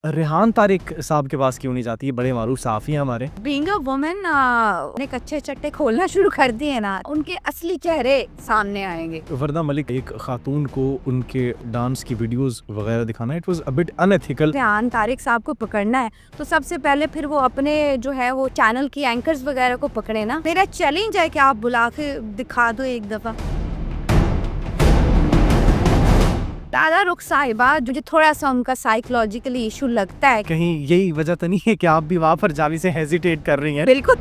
रेहान तारिक साहब के पास क्यों नहीं जाती? ये बड़े मारूफ सहाफ़ी हैं हमारे। बीइंग अ वुमन एक अच्छे चट्टे खोलना शुरू कर दिए ना, उनके असली चेहरे सामने आएंगे। वरदा मलिक एक खातून को उनके डांस की वीडियोस वगैरह दिखाना, it was a bit unethical. Rehan Tariq साहब को पकड़ना है तो सबसे पहले फिर वो अपने जो है वो चैनल की एंकर्स वगैरह को पकड़े ना। मेरा चैलेंज है कि आप बुला के दिखा दो एक दफा। दादा रुख साहिबा, मुझे थोड़ा सा उनका साइकोलॉजिकली इशू लगता है। कहीं यही वजह तो नहीं है कि आप भी वहाँ पर जाने से हेजिटेट कर रही हैं? बिल्कुल।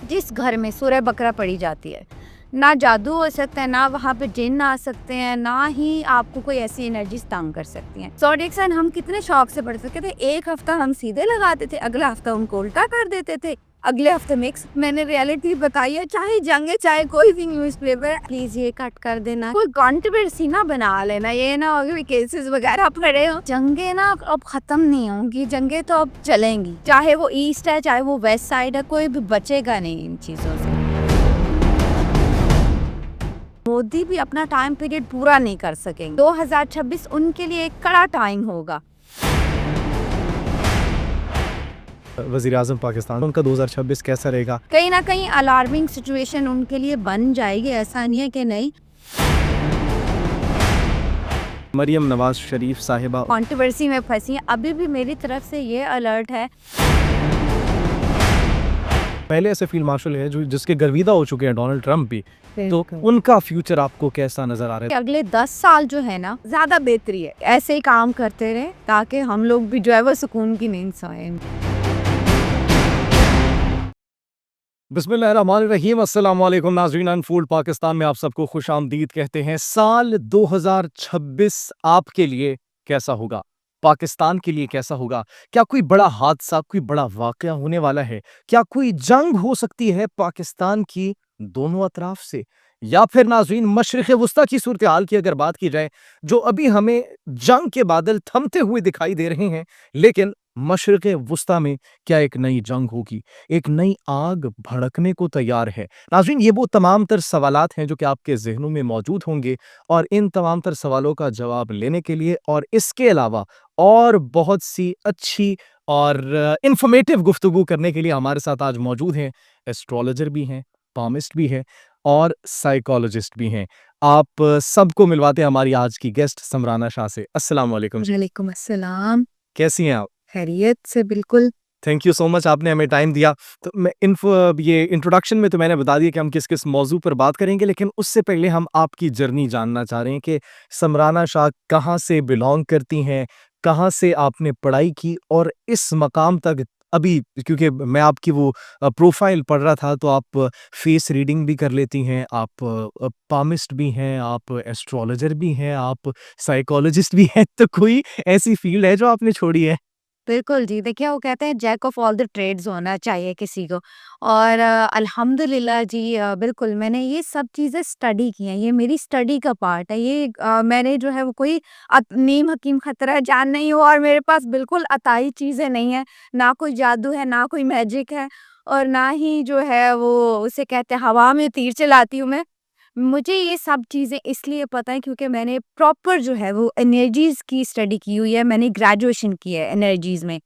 जिस घर में सूरह बकरा पड़ी जाती है, ना जादू हो सकता है, ना वहाँ पे जिन्न आ सकते हैं, ना ही आपको कोई ऐसी एनर्जी तंग कर सकती हैं। सॉडिक्सन हम कितने शौक से पढ़ सकते थे। एक हफ्ता हम सीधे लगाते थे, अगला हफ्ता उनको उल्टा कर देते थे, अगले हफ्ते मिक्स। मैंने रियलिटी बताई है, चाहे जंगे चाहे कोई भी न्यूज़पेपर, प्लीज ये कट कर देना, कोई कंट्रोवर्सी ना बना लेना। ये ना हो कि केसेस वगैरह पड़े हो। जंगे ना अब खत्म नहीं होंगी, जंगे तो अब चलेंगी, चाहे वो ईस्ट है चाहे वो वेस्ट साइड है, कोई भी बचेगा नहीं इन चीजों से। मोदी भी अपना टाइम पीरियड पूरा नहीं कर सकेंगे। 2026 उनके लिए एक कड़ा टाइम होगा। वज़ीर आज़म पाकिस्तान, उनका 2026 कैसा रहेगा? कहीं ना कहीं अलार्मिंग सिचुएशन उनके लिए बन जाएगी, ऐसा नहीं है कि नहीं। मरियम नवाज शरीफ साहिबा कंट्रोवर्सी में फंसी हैं। अभी भी मेरी तरफ से ये अलर्ट है, पहले ऐसे फील्ड मार्शल है जो जिसके गर्विदा हो चुके हैं डोनाल्ड ट्रंप भी, तो उनका फ्यूचर आपको कैसा नजर आ रहा कि अगले 10 साल जो है ना ज्यादा बेहतरी है। ऐसे ही काम करते रहे ताकि हम लोग भी जो है वो सुकून की नींद सोएं। बिस्मिल्लाहिर्रहमानिर्रहीम, अस्सलाम वालेकुम नाज़रीन। अनफोल्ड पाकिस्तान में आप सबको खुश आमदीद कहते हैं। साल 2026 आपके लिए कैसा होगा? पाकिस्तान के लिए कैसा होगा? क्या कोई बड़ा हादसा, कोई बड़ा वाकया होने वाला है? क्या कोई जंग हो सकती है पाकिस्तान की दोनों अतराफ से? या फिर नाज़रीन मशरिक़ वुस्ता की सूरत हाल की अगर बात की जाए, जो अभी हमें जंग के बादल थमते हुए दिखाई दे रहे हैं, लेकिन मशरिक़ वुस्ता में क्या एक नई जंग होगी? एक नई आग भड़कने को तैयार है। नाज़रीन ये वो तमाम तर सवालात हैं जो कि आपके ज़हनों में मौजूद होंगे, और इन तमाम तर सवालों का जवाब लेने के लिए और इसके अलावा और बहुत सी अच्छी और इन्फॉर्मेटिव गुफ्तगू करने के लिए हमारे साथ आज मौजूद हैं एस्ट्रोलॉजर भी हैं, पामिस्ट भी हैं और साइकोलॉजिस्ट भी हैं। आप सबको मिलवाते हैं हमारी आज की गेस्ट समराना शाह से। अस्सलाम वालेकुम जी। वालेकुम अस्सलाम। कैसी हैं आप? खैरियत से, बिल्कुल। थैंक यू सो मच, आपने हमें टाइम दिया। तो मैं ये इंट्रोडक्शन में तो मैंने बता दिया कि हम किस-किस मौज़ू पर बात करेंगे, लेकिन उससे पहले हम आपकी जर्नी जानना चाह रहे हैं कि समराना शाह कहाँ से बिलॉन्ग करती हैं? कहाँ से आपने पढ़ाई की और इस मकाम तक अभी, क्योंकि मैं आपकी वो प्रोफ़ाइल पढ़ रहा था, तो आप फेस रीडिंग भी कर लेती हैं, आप पामिस्ट भी हैं, आप एस्ट्रोलॉजर भी हैं, आप साइकोलॉजिस्ट भी हैं, तो कोई ऐसी फ़ील्ड है जो आपने छोड़ी है? बिल्कुल जी, देखिए वो कहते हैं jack of all the trades होना चाहिए किसी को। और अल्हम्दुलिल्लाह जी, बिल्कुल मैंने ये सब चीज़ें स्टडी की हैं, ये मेरी स्टडी का पार्ट है। ये मैंने जो है वो कोई नीम हकीम खतरा जान नहीं हूँ, और मेरे पास बिल्कुल अताई चीज़ें नहीं है, ना कोई जादू है, ना कोई मैजिक है, और ना ही जो है वो उसे कहते हैं हवा में तीर चलाती हूँ मैं। मुझे ये सब चीज़ें इसलिए पता है क्योंकि मैंने प्रॉपर जो है वो एनर्जीज़ की स्टडी की हुई है। मैंने ग्रेजुएशन की है एनर्जीज़ में,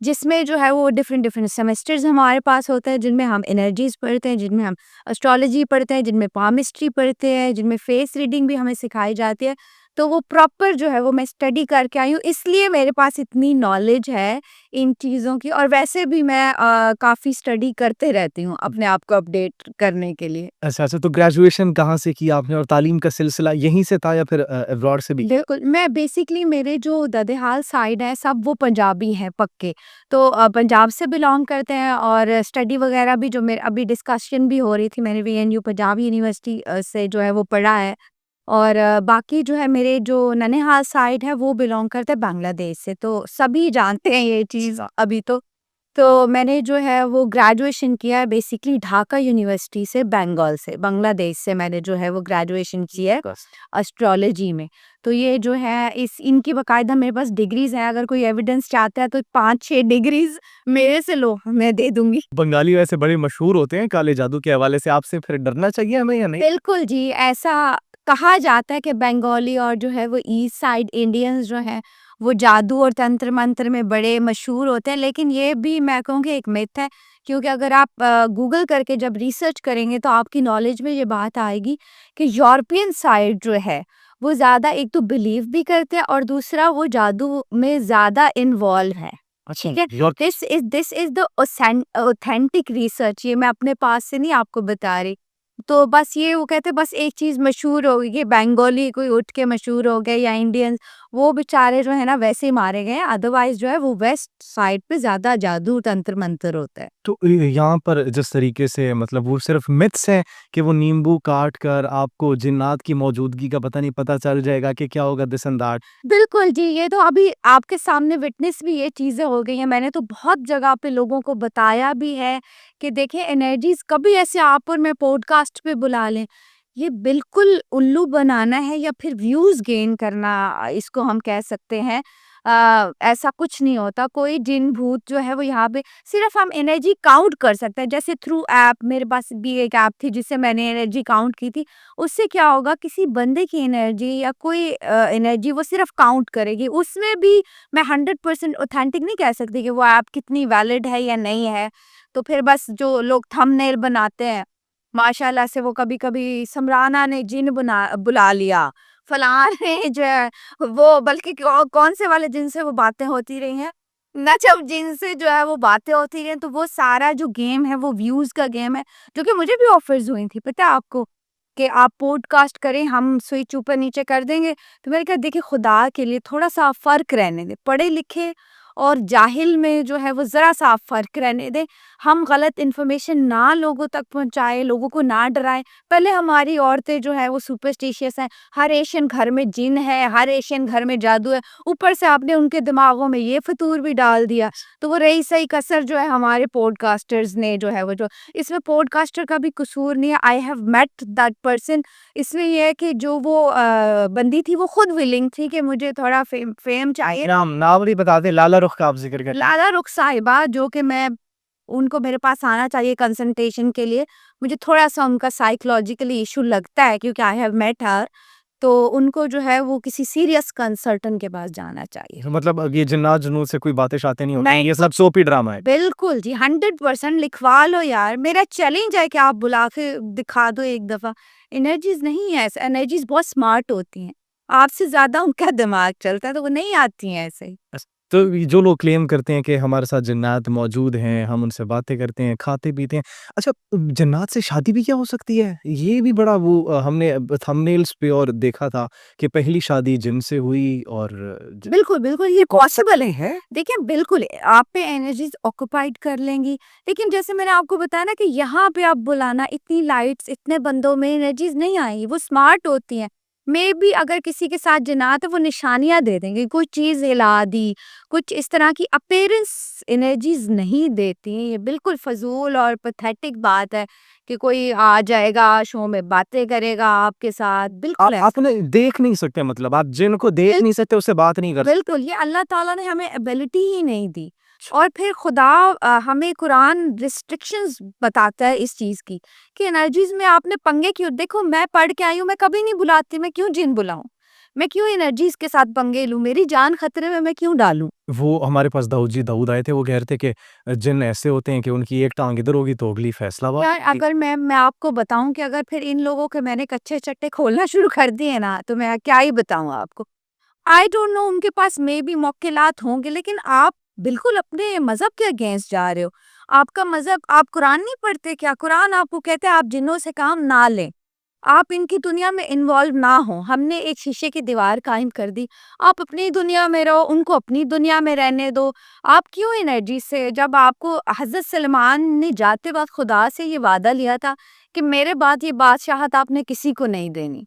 जिसमें जो है वो डिफरेंट डिफरेंट सेमेस्टर्स हमारे पास होते हैं, जिनमें हम एनर्जीज़ पढ़ते हैं, जिनमें हम एस्ट्रोलॉजी पढ़ते हैं, जिनमें पामिस्ट्री पढ़ते हैं, जिनमें फेस रीडिंग भी हमें सिखाई जाती है। तो वो प्रॉपर जो है वो मैं स्टडी करके आई हूँ, इसलिए मेरे पास इतनी नॉलेज है इन चीज़ों की। और वैसे भी मैं काफ़ी स्टडी करते रहती हूँ अपने आप को अपडेट करने के लिए। अच्छा, अच्छा, तो ग्रेजुएशन कहाँ से की आपने और तालीम का सिलसिला यहीं से था या फिर अब्रॉड से भी? बिल्कुल, मैं बेसिकली मेरे जो ददेहाल साइड है सब वो पंजाबी हैं पक्के। तो पंजाब से बिलॉन्ग करते हैं, और स्टडी वगैरह भी जो मेरे अभी डिस्कशन भी हो रही थी, मैंने वीएनयू पंजाब यूनिवर्सिटी से जो है वो पढ़ा है। और बाकी जो है मेरे जो ननिहाल साइड है वो बिलॉन्ग करते हैं बांग्लादेश से, तो सभी जानते हैं ये चीज़ अभी तो। तो मैंने जो है वो ग्रेजुएशन किया है बेसिकली ढाका यूनिवर्सिटी से, बंगाल से, बांग्लादेश से मैंने जो है वो ग्रेजुएशन की है एस्ट्रोलॉजी में। तो ये जो है इस इनकी बाकायदा मेरे पास डिग्रीज़ हैं, अगर कोई एविडेंस चाहता है तो 5-6 डिग्रीज़ मेरे से लो, मैं दे दूँगी। बंगाली वैसे बड़े मशहूर होते हैं काले जादू के हवाले से, आपसे फिर डरना चाहिए हमें या नहीं? बिल्कुल जी, ऐसा कहा जाता है कि बंगाली और जो है वो ईस्ट साइड इंडियंस जो हैं वो जादू और तंत्र मंत्र में बड़े मशहूर होते हैं, लेकिन ये भी मैं कहूँगी एक मिथ है, क्योंकि अगर आप गूगल करके जब रिसर्च करेंगे तो आपकी नॉलेज में ये बात आएगी कि यूरोपियन साइड जो है वो ज़्यादा एक तो बिलीव भी करते हैं और दूसरा वो जादू में ज़्यादा इन्वॉल्व है। अच्छा, ठीक है, your this is the authentic research, ये मैं अपने पास से नहीं आपको बता रही। तो बस ये वो कहते हैं बस एक चीज़ मशहूर हो गई कि बंगाली कोई उठ के मशहूर हो गए या इंडियंस, वो बेचारे जो है ना वैसे ही मारे गए हैं, अदरवाइज जो है वो वेस्ट साइड पे ज़्यादा जादू तंत्र मंत्र होता है। तो यहाँ पर जिस तरीके से मतलब वो सिर्फ मिथ्स हैं कि वो नींबू काट कर आपको जिन्नात की मौजूदगी का पता चल जाएगा कि क्या होगा दिस एंड दैट। बिल्कुल जी, ये तो अभी आपके सामने विटनेस भी ये चीज़ें हो गई हैं। मैंने तो बहुत जगह पे लोगों को बताया भी है कि देखिए एनर्जीज़ कभी ऐसे आप और मैं पॉडकास्ट पे बुला लें, ये बिल्कुल उल्लू बनाना है या फिर व्यूज़ गेन करना, इसको हम कह सकते हैं। ऐसा कुछ नहीं होता, कोई जिन भूत जो है वो यहाँ पे सिर्फ़ हम एनर्जी काउंट कर सकते हैं। जैसे थ्रू ऐप मेरे पास भी एक ऐप थी जिससे मैंने एनर्जी काउंट की थी। उससे क्या होगा किसी बंदे की एनर्जी या कोई एनर्जी वो सिर्फ काउंट करेगी, उसमें भी मैं 100% ऑथेंटिक नहीं कह सकती कि वो ऐप कितनी वैलिड है या नहीं है। तो फिर बस जो लोग थंबनेल बनाते हैं, माशाल्लाह से वो कभी-कभी समराना ने जिन बुला लिया, फलाँ ने जो है वो बल्कि कौन से वाले जिन से वो बातें होती रही हैं, नजब जिन से जो है वो बातें होती रही हैं, तो वो सारा जो गेम है वो व्यूज़ का गेम है, जो कि मुझे भी ऑफ़र्स हुई थी, पता है आपको? कि आप पॉडकास्ट करें, हम स्विच ऊपर-नीचे कर देंगे। तो मैंने कहा देखिए खुदा के लिए थोड़ा-सा फ़र्क रहने दें। पढ़े-लिखे और जाहिल में जो है वो ज़रा-सा आप फ़र्क रहने दें। हम गलत इन्फॉर्मेशन ना लोगों तक पहुँचाएँ, लोगों को ना डराएँ। पहले हमारी औरतें जो हैं वो सुपरस्टिशियस हैं, हर एशियन घर में जिन है, हर एशियन घर में जादू है। ऊपर से आपने उनके दिमागों में ये फ़तूर भी डाल दिया। तो वो रही सही कसर जो है हमारे पॉडकास्टर्स ने जो है वो जो इसमें पॉडकास्टर का भी कसूर नहीं है। I have met that person, इसमें ये है कि जो वो बंदी थी वो खुद विलिंग थी कि मुझे थोड़ा फेम चाहिए। नाम नाम नहीं बताते, लाला रुख का आप ज़िक्र कर। लाला रुख साहिबा जो कि मैं उनको मेरे पास आना चाहिए कंसल्टेशन के लिए। मुझे थोड़ा-सा उनका साइकोलॉजिकली इश्यू लगता है क्योंकि आई हैव मेट हर, तो उनको जो है वो किसी सीरियस कंसल्टेंट के पास जाना चाहिए। मतलब अब ये जिन्नात-जुनून से कोई बातें-शातें नहीं होती, नहीं, ये सब सोप ही ड्रामा है। बिल्कुल जी, 100% लिखवा लो यार। मेरा चैलेंज है कि आप बुला के दिखा दो एक दफ़ा। एनर्जीज़ नहीं है ऐसे, एनर्जीज़ बहुत स्मार्ट होती हैं। आपसे ज़्यादा उनका दिमाग चलता है, तो वो नहीं आती हैं ऐसे ही। तो ये जो लोग क्लेम करते हैं कि हमारे साथ जिन्नात मौजूद हैं, हम उनसे बातें करते हैं, खाते-पीते हैं। अच्छा, जिन्नात से शादी भी क्या हो सकती है? ये भी बड़ा वो हमने थंबनेल्स पे और देखा था कि पहली शादी जिन से हुई और ज बिल्कुल, बिल्कुल, ये पॉसिबल है। देखिए, बिल्कुल आप पे एनर्जीज़ ऑक्यूपाइड कर लेंगी, लेकिन जैसे मैंने आपको बताया ना कि यहाँ पे आप बुलाना, इतनी लाइट्स, इतने बंदों में एनर्जीज़ नहीं आएँगी, वो स्मार्ट होती हैं। मेबी अगर किसी के साथ जिन्नात है, वो निशानियाँ दे देंगे, कोई चीज़ हिला दी, कुछ इस तरह की अपीयरेंस एनर्जीज़ नहीं देती। ये बिल्कुल फ़ज़ूल और पैथेटिक बात है कि कोई आ जाएगा, शो में बातें करेगा आपके साथ, बिल्कुल आप ऐसा उन्हें देख नहीं सकते, मतलब आप जिन को देख नहीं सकते, उससे बात नहीं कर सकते। बिल्कुल, ये अल्लाह ताला ने हमें एबिलिटी ही नहीं दी। और फिर खुदा हमें कुरान रिस्ट्रिक्शंस बताता है इस चीज़ की कि एनर्जीज़ में आपने पंगे क्यों, देखो मैं पढ़ के आई हूँ, मैं कभी नहीं बुलाती, मैं क्यों जिन बुलाऊँ? मैं क्यों एनर्जीज़ के साथ पंगे लूँ? मेरी जान खतरे में मैं क्यों डालूँ? वो हमारे पास दाऊद आए थे, वो कह रहे थे कि जिन ऐसे होते हैं कि उनकी एक टाँग इधर होगी तो अगली फैसलाबाद यार होगी। अगर मैं आपको बताऊँ कि अगर फिर इन लोगों के मैंने कच्चे-चट्टे खोलना शुरू कर दिए ना, तो मैं क्या ही बताऊँ आपको। आई डोंट नो, उनके पास मे बी मौकेलात होंगे, लेकिन आप बिल्कुल अपने मज़हब के अगेंस्ट जा रहे हो। आपका मज़हब, आप कुरान नहीं पढ़ते क्या? कुरान आपको कहता है आप जिन्नों से काम ना लें। आप इनकी दुनिया में इन्वॉल्व ना हो। हमने एक शीशे की दीवार कायम कर दी। आप अपनी दुनिया में रहो, उनको अपनी दुनिया में रहने दो। आप क्यों एनर्जी से, जब आपको हज़रत सलमान ने जाते वक़्त खुदा से ये वादा लिया था कि मेरे बाद ये बादशाहत आपने किसी को नहीं देनी।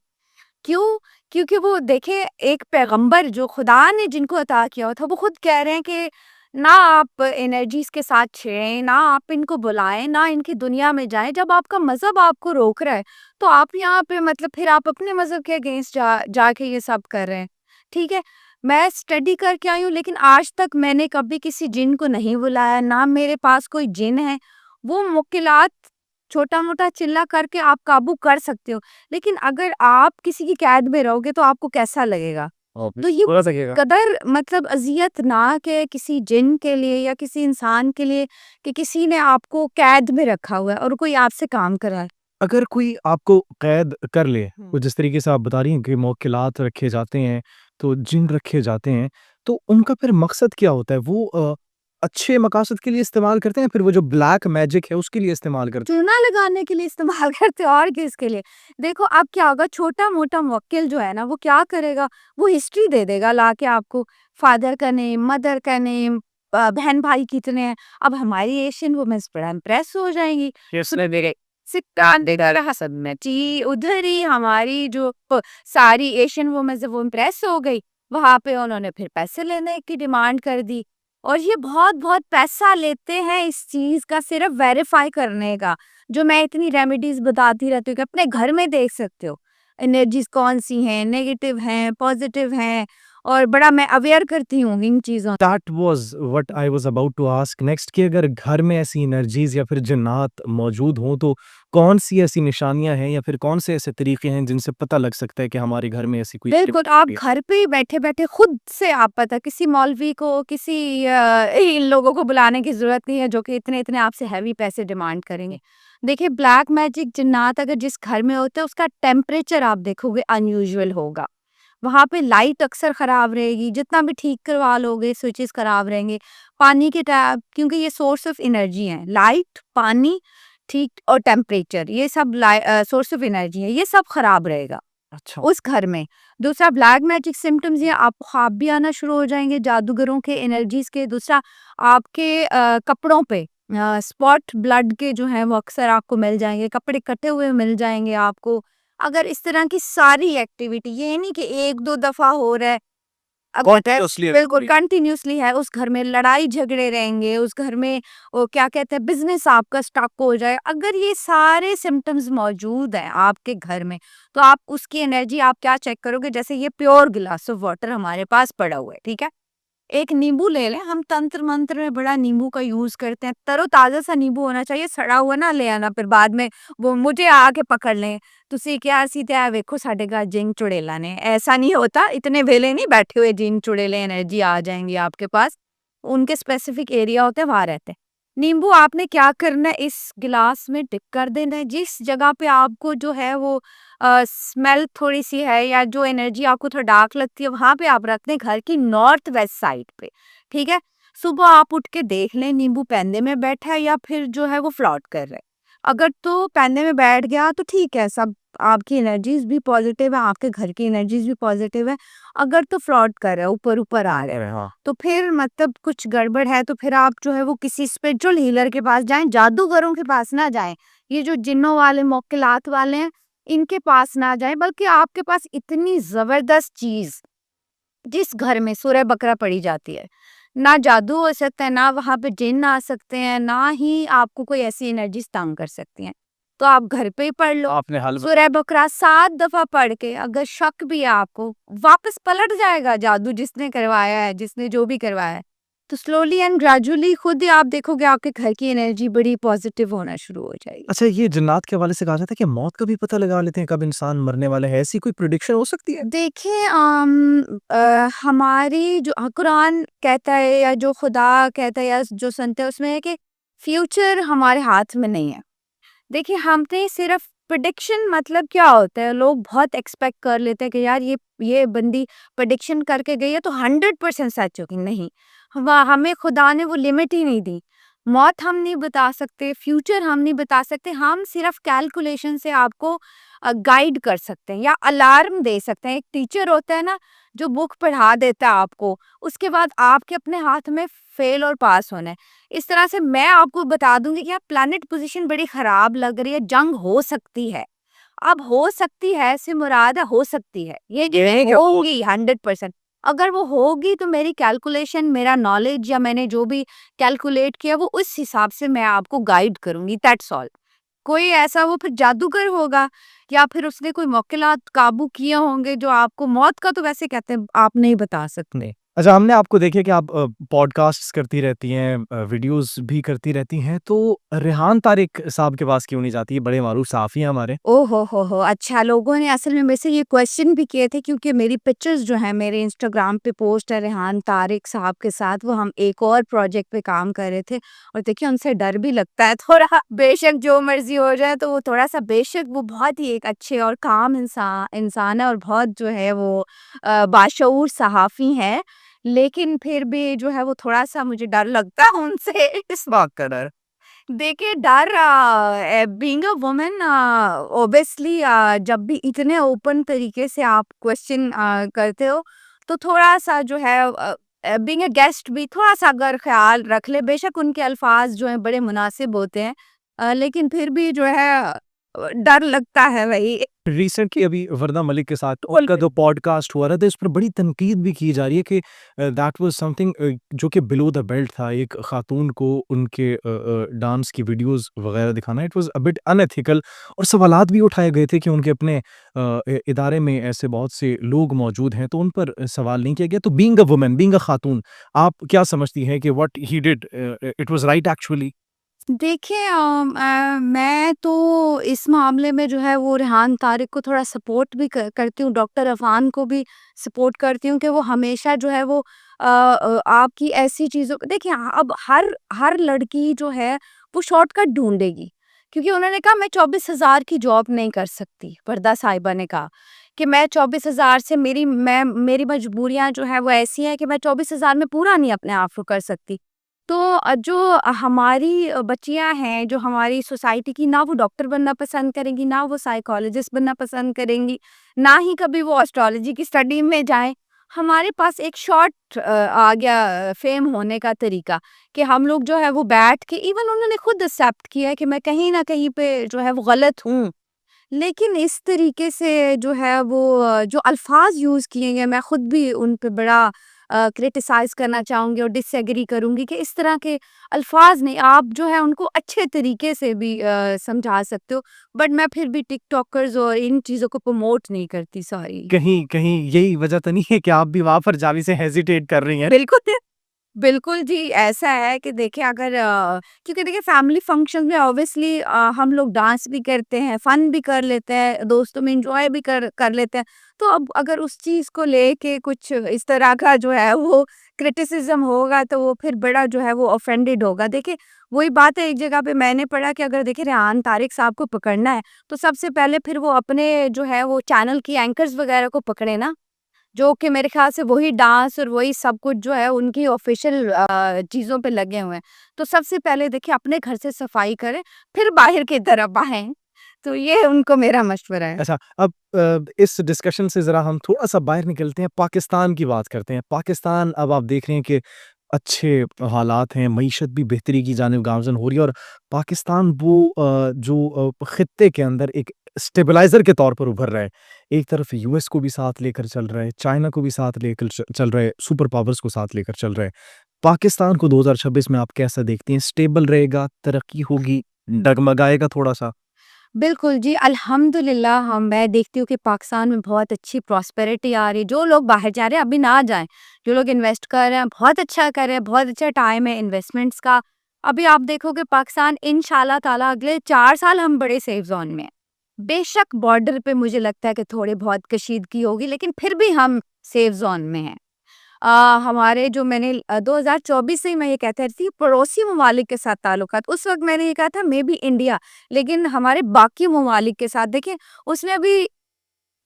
क्यों? क्योंकि वो देखिए एक पैगंबर जो खुदा ने जिनको अता किया हुआ था, वो खुद कह रहे हैं कि ना आप एनर्जीज़ के साथ छिड़ें, ना आप इनको बुलाएँ, ना इनकी दुनिया में जाएँ। जब आपका मज़हब आपको रोक रहा है, तो आप यहाँ पे मतलब फिर आप अपने मज़हब के अगेंस्ट जाके ये सब कर रहे हैं। ठीक है? मैं स्टडी करके आई हूँ, लेकिन आज तक मैंने कभी किसी जिन को नहीं बुलाया, ना मेरे पास कोई जिन है। वो मुश्किलात छोटा-मोटा चिल्ला करके आप काबू कर सकते हो। लेकिन अगर आप किसी की कैद में रहोगे तो आपको कैसा लगेगा? तो ये बुरा लगेगा। कदर मतलब अज़ियतनाक है किसी जिन के लिए या किसी इंसान के लिए कि किसी ने आपको कैद में रखा हुआ है और कोई आपसे काम कर रहा है। अगर कोई आपको कैद कर ले, हुँ। तो जिस तरीके से आप बता रही हैं कि मौकिलात रखे जाते हैं, तो जिन रखे जाते हैं, तो उनका फिर मकसद क्या होता है? वो अच्छे मकासद के लिए इस्तेमाल करते हैं, फिर वो जो ब्लैक मैजिक है उसके लिए इस्तेमाल करते हैं? चूना लगाने के लिए इस्तेमाल करते हैं और किसके लिए? देखो अब क्या होगा छोटा-मोटा मुवक्किल जो है ना वो क्या करेगा, वो हिस्ट्री दे देगा लाके आपको, फादर का नेम, मदर का नेम, बहन-भाई कितने हैं। अब हमारी एशियन वुमेन्स बड़ा इम्प्रेस हो जाएँगी। किसने मेरे सिक्का देगा रहा सब में जी, उधर ही हमारी जो सारी एशियन वुमेन्स है वो इम्प्रेस हो गई। वहाँ पे उन्होंने फिर पैसे लेने की डिमांड कर दी और ये बहुत-बहुत पैसा लेते हैं इस चीज़ का सिर्फ़ वेरीफ़ाई करने का। जो मैं इतनी रेमेडीज़ बताती रहती हूँ कि अपने घर में देख सकते हो। एनर्जीज़ कौन-सी हैं, नेगेटिव हैं, पॉज़िटिव हैं और बड़ा मैं अवेयर करती हूँ इन चीज़ों। That was what I was about to ask next कि अगर घर में ऐसी एनर्जीज़ या फिर जिन्नात मौजूद हों, तो कौन-सी ऐसी निशानियाँ हैं या फिर कौन से ऐसे तरीके हैं जिनसे पता लग सकता है कि हमारे घर में ऐसी कोई बिल्कुल, आप एक्टिविटी है? घर पे ही बैठे-बैठे खुद से आप पता किसी मौलवी को, किसी इन लोगों को बुलाने की ज़रूरत नहीं है जो कि इतने-इतने आपसे हेवी पैसे डिमांड करेंगे। देखिए ब्लैक मैजिक जिन्नात अगर जिस घर में होता है उसका टेम्परेचर आप देखोगे अनयूजुअल होगा। वहाँ पे लाइट अक्सर खराब रहेगी, जितना भी ठीक करवा लोगे स्विचेस खराब रहेंगे। पानी के टैप क्योंकि ये सोर्स ऑफ एनर्जी है, लाइट, पानी, ठीक और टेम्परेचर ये सब सोर्स ऑफ एनर्जी है, ये सब खराब रहेगा। अच्छा। उस घर में। दूसरा ब्लैक मैजिक सिम्पटम्स ये आपको ख्वाब भी आना शुरू हो जाएँगे जादूगरों के एनर्जीज़ के। दूसरा आपके कपड़ों पे स्पॉट ब्लड के जो हैं वो अक्सर आपको मिल जाएँगे, कपड़े कटे हुए मिल जाएँगे आपको। अगर इस तरह की सारी एक्टिविटी ये नहीं कि 1-2 दफ़ा हो रहा है अब कॉन्टिन्यूअसली बिल्कुल कंटिन्यूअसली है, उस घर में लड़ाई झगड़े रहेंगे, उस घर में वो क्या कहते हैं बिज़नेस आपका स्टक हो जाए। अगर ये सारे सिम्पटम्स मौजूद हैं आपके घर में, तो आप उसकी एनर्जी आप क्या चेक करोगे जैसे ये प्योर ग्लास ऑफ वाटर हमारे पास पड़ा हुआ है, ठीक है? एक नींबू ले लें, हम तंत्र-मंत्र में बड़ा नींबू का यूज़ करते हैं, तरो-ताज़ा सा नींबू होना चाहिए, सड़ा हुआ ना ले आना फिर बाद में वो मुझे आके पकड़ लें। ਤੁਸੀਂ ਕਿਹਾ ਸੀ ਤੇ ਆ ਵੇਖੋ ਸਾਡੇ ਘਰ जिन चुड़ैला ने ऐसा नहीं होता इतने वेले नहीं बैठे हुए जिन चुड़ैले एनर्जी आ जाएंगी आपके पास उनके स्पेसिफिक एरिया होते हैं वहां रहते हैं नींबू आपने क्या करना है इस गिलास में डिप कर देना है जिस जगह पे आपको जो है वो स्मेल थोड़ी सी है या जो एनर्जी आपको थोड़ा डार्क लगती है वहां पे आप रखते हैं घर की नॉर्थ वेस्ट साइड पे ठीक है सुबह आप उठ के देख लें नींबू पैंदे में बैठा है या फिर जो है वो फ्लॉट कर रहा है अगर तो पैंदे में बैठ गया तो ठीक है सब आपकी एनर्जीज भी पॉजिटिव है आपके घर की एनर्जीज भी पॉजिटिव है अगर तो फ्लॉट कर रहा है ऊपर ऊपर आ रहा है हाँ। तो फिर मतलब कुछ गड़बड़ है तो फिर आप जो है वो किसी स्पिरिचुअल हीलर के पास जाएं जादूगरों के पास ना जाएं ये जो जिन्नों वाले मौकिलात वाले हैं इनके पास ना जाएं बल्कि आपके पास इतनी जबरदस्त चीज जिस घर में सूरह बकरा पढ़ी जाती है ना जादू हो सकता है ना वहां पे जिन्न आ सकते हैं ना ही आपको कोई ऐसी एनर्जी तंग कर सकती हैं तो आप घर पे ही पढ़ लो आपने हल सूरह बकरा 7 दफा पढ़ के अगर शक भी है आपको वापस पलट जाएगा जादू जिसने करवाया है जिसने जो भी करवाया है तो स्लोली एंड ग्रेजुअली खुद ही आप देखोगे आपके घर की एनर्जी बड़ी पॉजिटिव होना शुरू हो जाएगी अच्छा, ये जिन्नात के हवाले से कहा जाता है कि मौत का भी पता लगा लेते हैं कब इंसान मरने वाला है, ऐसी कोई प्रेडिक्शन हो सकती है? देखिए हमारी जो कुरान कहता है या जो खुदा कहता है या जो सुनते हैं उसमें है कि फ्यूचर हमारे हाथ में नहीं है देखिए हमने सिर्फ प्रिडिक्शन मतलब क्या होता है लोग बहुत एक्सपेक्ट कर लेते हैं कि यार ये बंदी प्रिडिक्शन करके गई है तो 100% सच होगी नहीं हमें खुदा ने वो लिमिट ही नहीं दी मौत हम नहीं बता सकते फ्यूचर हम नहीं बता सकते हम सिर्फ कैलकुलेशन से आपको गाइड कर सकते हैं या अलार्म दे सकते हैं एक टीचर होता है ना जो बुक पढ़ा देता है आपको उसके बाद आपके अपने हाथ में फेल और पास होना है इस तरह से मैं आपको बता दूंगी कि यार प्लैनेट पोजीशन बड़ी खराब लग रही है जंग हो सकती है अब हो सकती है से मुराद है हो सकती है ये होगी 100% अगर वो होगी तो मेरी कैलकुलेशन मेरा नॉलेज या मैंने जो भी कैलकुलेट किया वो उस हिसाब से मैं आपको गाइड करूंगी दैट्स ऑल कोई ऐसा वो फिर जादूगर होगा या फिर उसने कोई मौकिलात काबू किए होंगे जो आपको मौत का तो वैसे कहते हैं आप नहीं बता सकते अच्छा, हमने आपको देखा कि आप पॉडकास्ट्स करती रहती हैं, वीडियोज़ भी करती रहती हैं, तो रेहान तारिक साहब के पास क्यों नहीं जाती? ये बड़े मारूफ साहफ़ी हैं हमारे। ओहो हो! अच्छा, लोगों ने असल में मेरे से ये क्वेश्चन भी किए थे क्योंकि मेरी पिक्चर्स जो हैं मेरे इंस्टाग्राम पे पोस्ट है रेहान तारिक साहब के साथ, वो हम एक और प्रोजेक्ट पे काम कर रहे थे और देखिए उनसे डर भी लगता है थोड़ा बेशक जो मर्ज़ी हो जाए तो वो थोड़ा-सा बेशक वो बहुत ही एक अच्छे और काम इंसान है और बहुत जो है वो बाशऊर सहाफ़ी हैं, लेकिन फिर भी जो है वो थोड़ा-सा मुझे डर लगता है उनसे। किस बात का डर? देखिए डर बीइंग अ वुमन ऑब्वियसली जब भी इतने ओपन तरीके से आप क्वेश्चन करते हो तो थोड़ा-सा जो है बीइंग अ गेस्ट भी थोड़ा-सा अगर ख़्याल रख ले बेशक उनके अल्फाज जो हैं बड़े मुनासिब होते हैं लेकिन फिर भी जो है डर लगता है भई। रिसेंटली अभी वरदा मलिक के साथ उनका जो पॉडकास्ट हुआ था, तो इस पर बड़ी तनकीद भी की जा रही है कि दैट वाज़ समथिंग जो कि बिलो द बेल्ट था। एक खातून को उनके डांस की वीडियोज़ वगैरह दिखाना, it was a bit unethical और सवालात भी उठाए गए थे कि उनके अपने इदारे में ऐसे बहुत से लोग मौजूद हैं, तो उन पर सवाल नहीं किया गया। तो being a woman, being a खातून, आप क्या समझती हैं कि what he did it was right actually? देखिए मैं तो इस मामले में जो है वो रेहान तारिक को थोड़ा सपोर्ट भी करती हूँ, डॉक्टर अफ़ान को भी सपोर्ट करती हूँ कि वो हमेशा जो है वो आपकी ऐसी चीज़ों को देखिए अब हर लड़की जो है वो शॉर्टकट ढूँढेगी। क्योंकि उन्होंने कहा मैं 24,000 की जॉब नहीं कर सकती, वरदा साहिबा ने कहा कि मैं 24,000 से मेरी मजबूरियाँ जो है वो ऐसी हैं कि मैं 24,000 में पूरा नहीं अपने आप को कर सकती। तो जो हमारी बच्चियाँ हैं, जो हमारी सोसाइटी की ना वो डॉक्टर बनना पसंद करेंगी, ना वो साइकोलॉजिस्ट बनना पसंद करेंगी, ना ही कभी वो एस्ट्रोलॉजी की स्टडी में जाएँ। हमारे पास एक आ गया फेम होने का तरीका कि हम लोग जो है वो बैठ के इवन उन्होंने खुद एक्सेप्ट किया है कि मैं कहीं न कहीं पे जो है वो गलत हूँ। लेकिन इस तरीके से जो है वो जो अल्फ़ाज़ यूज़ किए गए मैं खुद भी उन पे बड़ा क्रिटिसाइज़ करना चाहूँगी और डिसएग्री करूँगी कि इस तरह के अल्फ़ाज़ नहीं आप जो है उनको अच्छे तरीके से भी समझा सकते हो। बट मैं फिर भी टिकटॉकर्स और इन चीज़ों को प्रमोट नहीं करती, सॉरी। कहीं कहीं यही वजह तो नहीं है कि आप भी वहाँ पर जाने से हेजिटेट कर रही हैं? बिल्कुल। बिल्कुल जी, ऐसा है कि देखिए अगर क्योंकि देखिए फैमिली फंक्शन में ऑब्वियसली हम लोग डांस भी करते हैं, फन भी कर लेते हैं, दोस्तों में एन्जॉय भी कर कर लेते हैं। तो अब अगर उस चीज़ को लेके कुछ इस तरह का जो है वो क्रिटिसिज़्म होगा तो वो फिर बड़ा जो है वो ऑफेंडेड होगा। देखिए, वही बात है एक जगह पे मैंने पढ़ा कि अगर देखिए रेहान तारिक साहब को पकड़ना है, तो सबसे पहले फिर वो अपने जो है वो चैनल की एंकर्स वगैरह को पकड़े ना। जो कि मेरे ख़्याल से वही डांस और वही सब कुछ जो है उनकी ऑफ़िशियल चीज़ों पे लगे हुए हैं। तो सबसे पहले देखिए अपने घर से सफाई करें, फिर बाहर की तरफ आएँ। तो ये उनको मेरा मशवरा है। अच्छा, अब इस डिस्कशन से ज़रा हम थोड़ा-सा बाहर निकलते हैं, पाकिस्तान की बात करते हैं। पाकिस्तान अब आप देख रहे हैं कि अच्छे हालात हैं, मईशत भी बेहतरी की जानिब गामज़न हो रही है और पाकिस्तान वो जो खित्ते के अंदर एक स्टेबलाइज़र के तौर पर उभर रहा है। एक तरफ यूएस को भी साथ लेकर चल रहा है, चाइना को भी साथ लेकर चल रहा है, सुपर पावर्स को साथ लेकर चल रहा है। पाकिस्तान को 2026 में आप कैसा देखती हैं? स्टेबल रहेगा, तरक्की होगी, डगमगाएगा थोड़ा-सा? बिल्कुल जी, अल्हम्दुलिल्लाह मैं देखती हूँ कि पाकिस्तान में बहुत अच्छी प्रॉस्पेरिटी आ रही है। जो लोग बाहर जा रहे हैं अभी ना जाएँ, जो लोग इन्वेस्ट कर रहे हैं बहुत अच्छा कर रहे हैं, बहुत अच्छा टाइम है इन्वेस्टमेंट्स का। अभी आप देखोगे पाकिस्तान इंशाल्लाह ताला अगले 4 साल हम बड़े सेफ ज़ोन में हैं। बेशक बॉर्डर पे मुझे लगता है कि थोड़ी बहुत कशीदगी होगी लेकिन फिर भी हम सेफ ज़ोन में हैं। अ, हमारे जो 2024 से ही मैं ये कहती थी पड़ोसी ममालिक के साथ ताल्लुकात उस वक़्त मैंने ये कहा था मे बी इंडिया लेकिन हमारे बाकी ममालिक के साथ देखिए उसमें अभी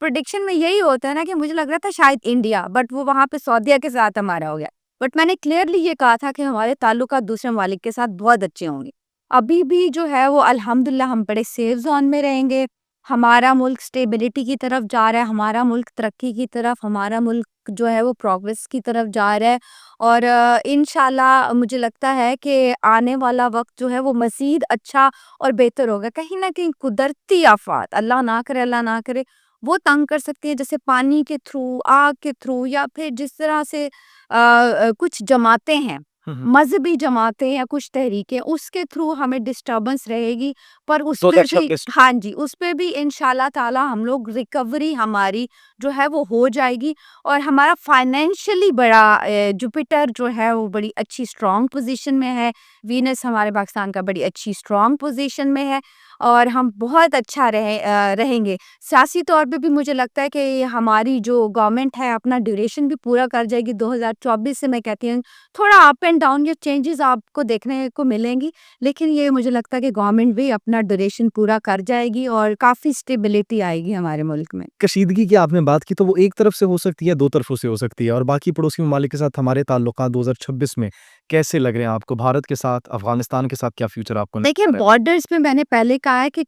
प्रेडिक्शन में यही होता है ना कि मुझे लग रहा था शायद इंडिया बट वो वहाँ पे सऊदीया के साथ हमारा हो गया। बट मैंने क्लियरली ये कहा था कि हमारे ताल्लुकात दूसरे ममालिक के साथ बहुत अच्छे होंगे। अभी भी जो है वो अल्हम्दुलिल्लाह हम बड़े सेफ ज़ोन में रहेंगे। हमारा मुल्क स्टेबिलिटी की तरफ जा रहा है, हमारा मुल्क तरक्की की तरफ, हमारा मुल्क जो है वो प्रोग्रेस की तरफ जा रहा है और इंशाल्लाह मुझे लगता है कि आने वाला वक़्त जो है वो मज़ीद अच्छा और बेहतर होगा। कहीं न कहीं कुदरती आफ़ात अल्लाह ना करे वो तंग कर सकती है जैसे पानी के थ्रू, आग के थ्रू या फिर जिस तरह से कुछ जमातें हैं मजहबी जमातें या कुछ तहरीकें, उसके थ्रू हमें डिस्टर्बेंस रहेगी, पर उस पे भी 2026 हाँ जी, उस पे भी इंशाल्लाह ताला हम लोग रिकवरी हमारी जो है वो हो जाएगी। और हमारा फाइनेंशियली बड़ा जुपिटर जो है वो बड़ी अच्छी स्ट्रॉन्ग पोजीशन में है, वीनस हमारे पाकिस्तान का बड़ी अच्छी स्ट्रॉन्ग पोजीशन में है, और हम बहुत अच्छा रहेंगे। सियासी तौर पे भी मुझे लगता है कि हमारी जो गवर्नमेंट है अपना ड्यूरेशन भी पूरा कर जाएगी 2024 से। मैं कहती हूँ थोड़ा अप एंड डाउन, ये चेंजेस आपको देखने को मिलेंगी, लेकिन ये मुझे लगता है कि गवर्नमेंट भी अपना ड्यूरेशन पूरा कर जाएगी और काफ़ी स्टेबिलिटी आएगी हमारे मुल्क में। कशीदगी की आपने बात की, तो वो एक तरफ से हो सकती है, दो तरफों से हो सकती है, और बाकी पड़ोसी ममालिक के साथ हमारे ताल्लुकात 2026 में कैसे लग रहे हैं आपको? भारत के साथ, अफ़गानिस्तान के साथ क्या फ्यूचर आपको नज़र देखिए आ रहा है? बॉर्डर्स में मैंने पहले कहा है कि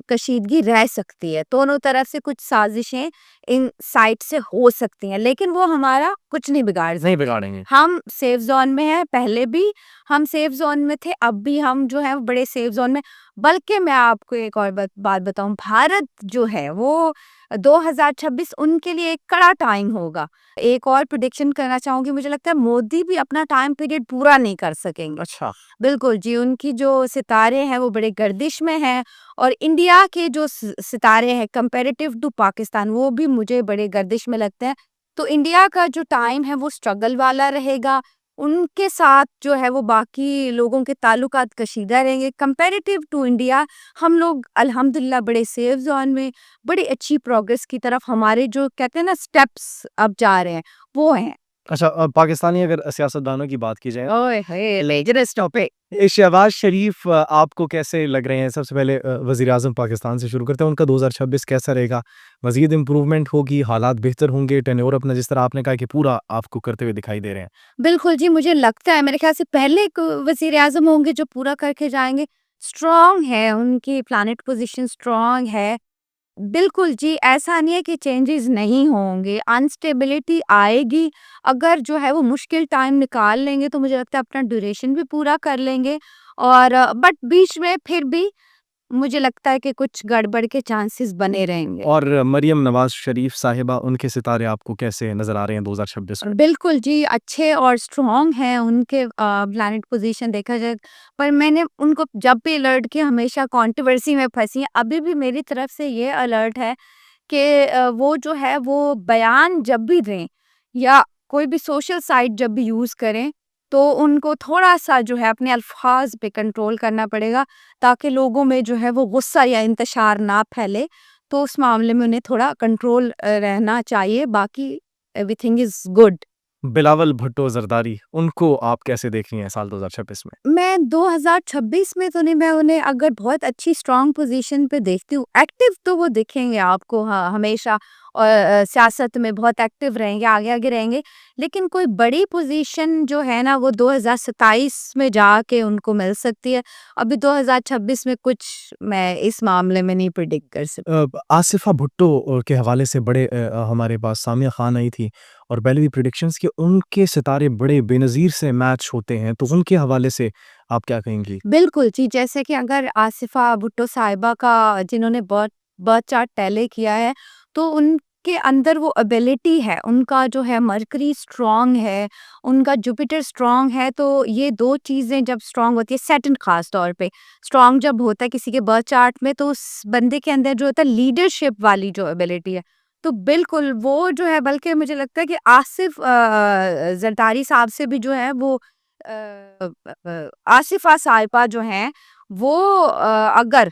कशीदगी रह सकती है, दोनों तरफ से कुछ साजिशें इन साइड से हो सकती हैं, लेकिन वो हमारा कुछ नहीं बिगाड़ नहीं सकती। बिगाड़ेंगे। हम सेफ ज़ोन में हैं, पहले भी हम सेफ ज़ोन में थे, अब भी हम जो है वो बड़े सेफ ज़ोन में। बल्कि मैं आपको एक और बात बताऊँ, भारत जो है वो 2026 उनके लिए एक कड़ा टाइम होगा। एक और प्रेडिक्शन करना चाहूँगी, मुझे लगता है मोदी भी अपना टाइम पीरियड पूरा नहीं कर सकेंगे। अच्छा। बिल्कुल जी, उनकी जो सितारे हैं वो बड़े गर्दिश में हैं, और इंडिया के जो सितारे हैं कंपैरेटिव टू पाकिस्तान, वो भी मुझे बड़े गर्दिश में लगते हैं। तो इंडिया का जो टाइम है वो स्ट्रगल वाला रहेगा, उनके साथ जो है वो बाकी लोगों के ताल्लुकात कशीदा रहेंगे। कंपैरेटिव टू इंडिया हम लोग अल्हम्दुलिल्लाह बड़े सेफ जोन में, बड़ी अच्छी प्रोग्रेस की तरफ हमारे जो कहते हैं ना स्टेप्स अब जा रहे हैं, वो हैं। अच्छा, पाकिस्तानी अगर सियासतदानों की बात की जाए, ओए होए लेजरस टॉपिक। ये शहबाज शरीफ आपको कैसे लग रहे हैं? सबसे पहले वज़ीर-ए-आज़म पाकिस्तान से शुरू करते हैं, उनका 2026 कैसा रहेगा? मज़ीद इम्प्रूवमेंट होगी, हालात बेहतर होंगे, टेन्योर अपना जिस तरह आपने कहा कि पूरा आपको करते हुए दिखाई दे रहे हैं। बिल्कुल जी, मुझे लगता है मेरे ख़्याल से पहले एक वज़ीर-ए-आज़म होंगे जो पूरा करके जाएँगे। स्ट्रॉन्ग है, उनकी प्लैनेट पोज़ीशन स्ट्रॉन्ग है। बिल्कुल जी, ऐसा नहीं है कि चेंजेस नहीं होंगे, अनस्टेबिलिटी आएगी। अगर जो है वो मुश्किल टाइम निकाल लेंगे तो मुझे लगता है अपना ड्यूरेशन भी पूरा कर लेंगे, और बट बीच में फिर भी मुझे लगता है कि कुछ गड़बड़ के चांसेस बने रहेंगे। और मरियम नवाज़ शरीफ साहिबा, उनके सितारे आपको कैसे नज़र आ रहे हैं 2026 में? बिल्कुल जी, अच्छे और स्ट्रॉन्ग हैं उनके प्लैनेट पोज़ीशन देखा जाए, पर मैंने उनको जब भी अलर्ट किया हमेशा कंट्रोवर्सी में फँसी हैं। अभी भी मेरी तरफ से ये अलर्ट है कि वो जो है वो बयान जब भी दें या कोई भी सोशल साइट जब भी यूज़ करें, तो उनको थोड़ा-सा जो है अपने अल्फ़ाज़ पे कंट्रोल करना पड़ेगा, ताकि लोगों में जो है वो गुस्सा या इंतशार ना फैले। तो उस मामले में उन्हें थोड़ा कंट्रोल रहना चाहिए, बाकी everything is good. Bilawal Bhutto Zardari, उनको आप कैसे देख रही हैं साल 2026 में? मैं 2026 में तो नहीं, मैं उन्हें अगर बहुत अच्छी स्ट्रॉन्ग पोजीशन पे देखती हूँ, एक्टिव तो वो दिखेंगे आपको, हाँ, हमेशा, और सियासत में बहुत एक्टिव रहेंगे, आगे-आगे रहेंगे, लेकिन कोई बड़ी पोजीशन जो है ना वो 2027 में जाके उनको मिल सकती है। अभी 2026 में कुछ मैं इस मामले में नहीं प्रेडिक्ट कर सकती। आसिफ़ा भुट्टो के हवाले से बड़े हमारे पास सामिया खान आई थी, और पहले भी प्रेडिक्शंस कि उनके सितारे बड़े बेनज़ीर से मैच होते हैं, तो उनके हवाले से आप क्या कहेंगी? बिल्कुल जी, जैसे कि अगर आसिफ़ा भुट्टो साहिबा का जिन्होंने बर्थ बर्थ चार्ट टैली किया है, तो उनके अंदर वो एबिलिटी है, उनका जो है मरकरी स्ट्रॉन्ग है, उनका जुपिटर स्ट्रॉन्ग है, तो ये 2 चीज़ें जब स्ट्रॉन्ग होती है, सैटर्न ख़ास तौर पे स्ट्रॉन्ग जब होता है किसी के बर्थ चार्ट में, तो उस बंदे के अंदर जो होता है लीडरशिप वाली जो एबिलिटी है, तो बिल्कुल वो जो है, बल्कि मुझे लगता है कि आसिफ़ ज़रदारी साहब से भी जो है वो आसिफ़ा साहिबा जो हैं वो अगर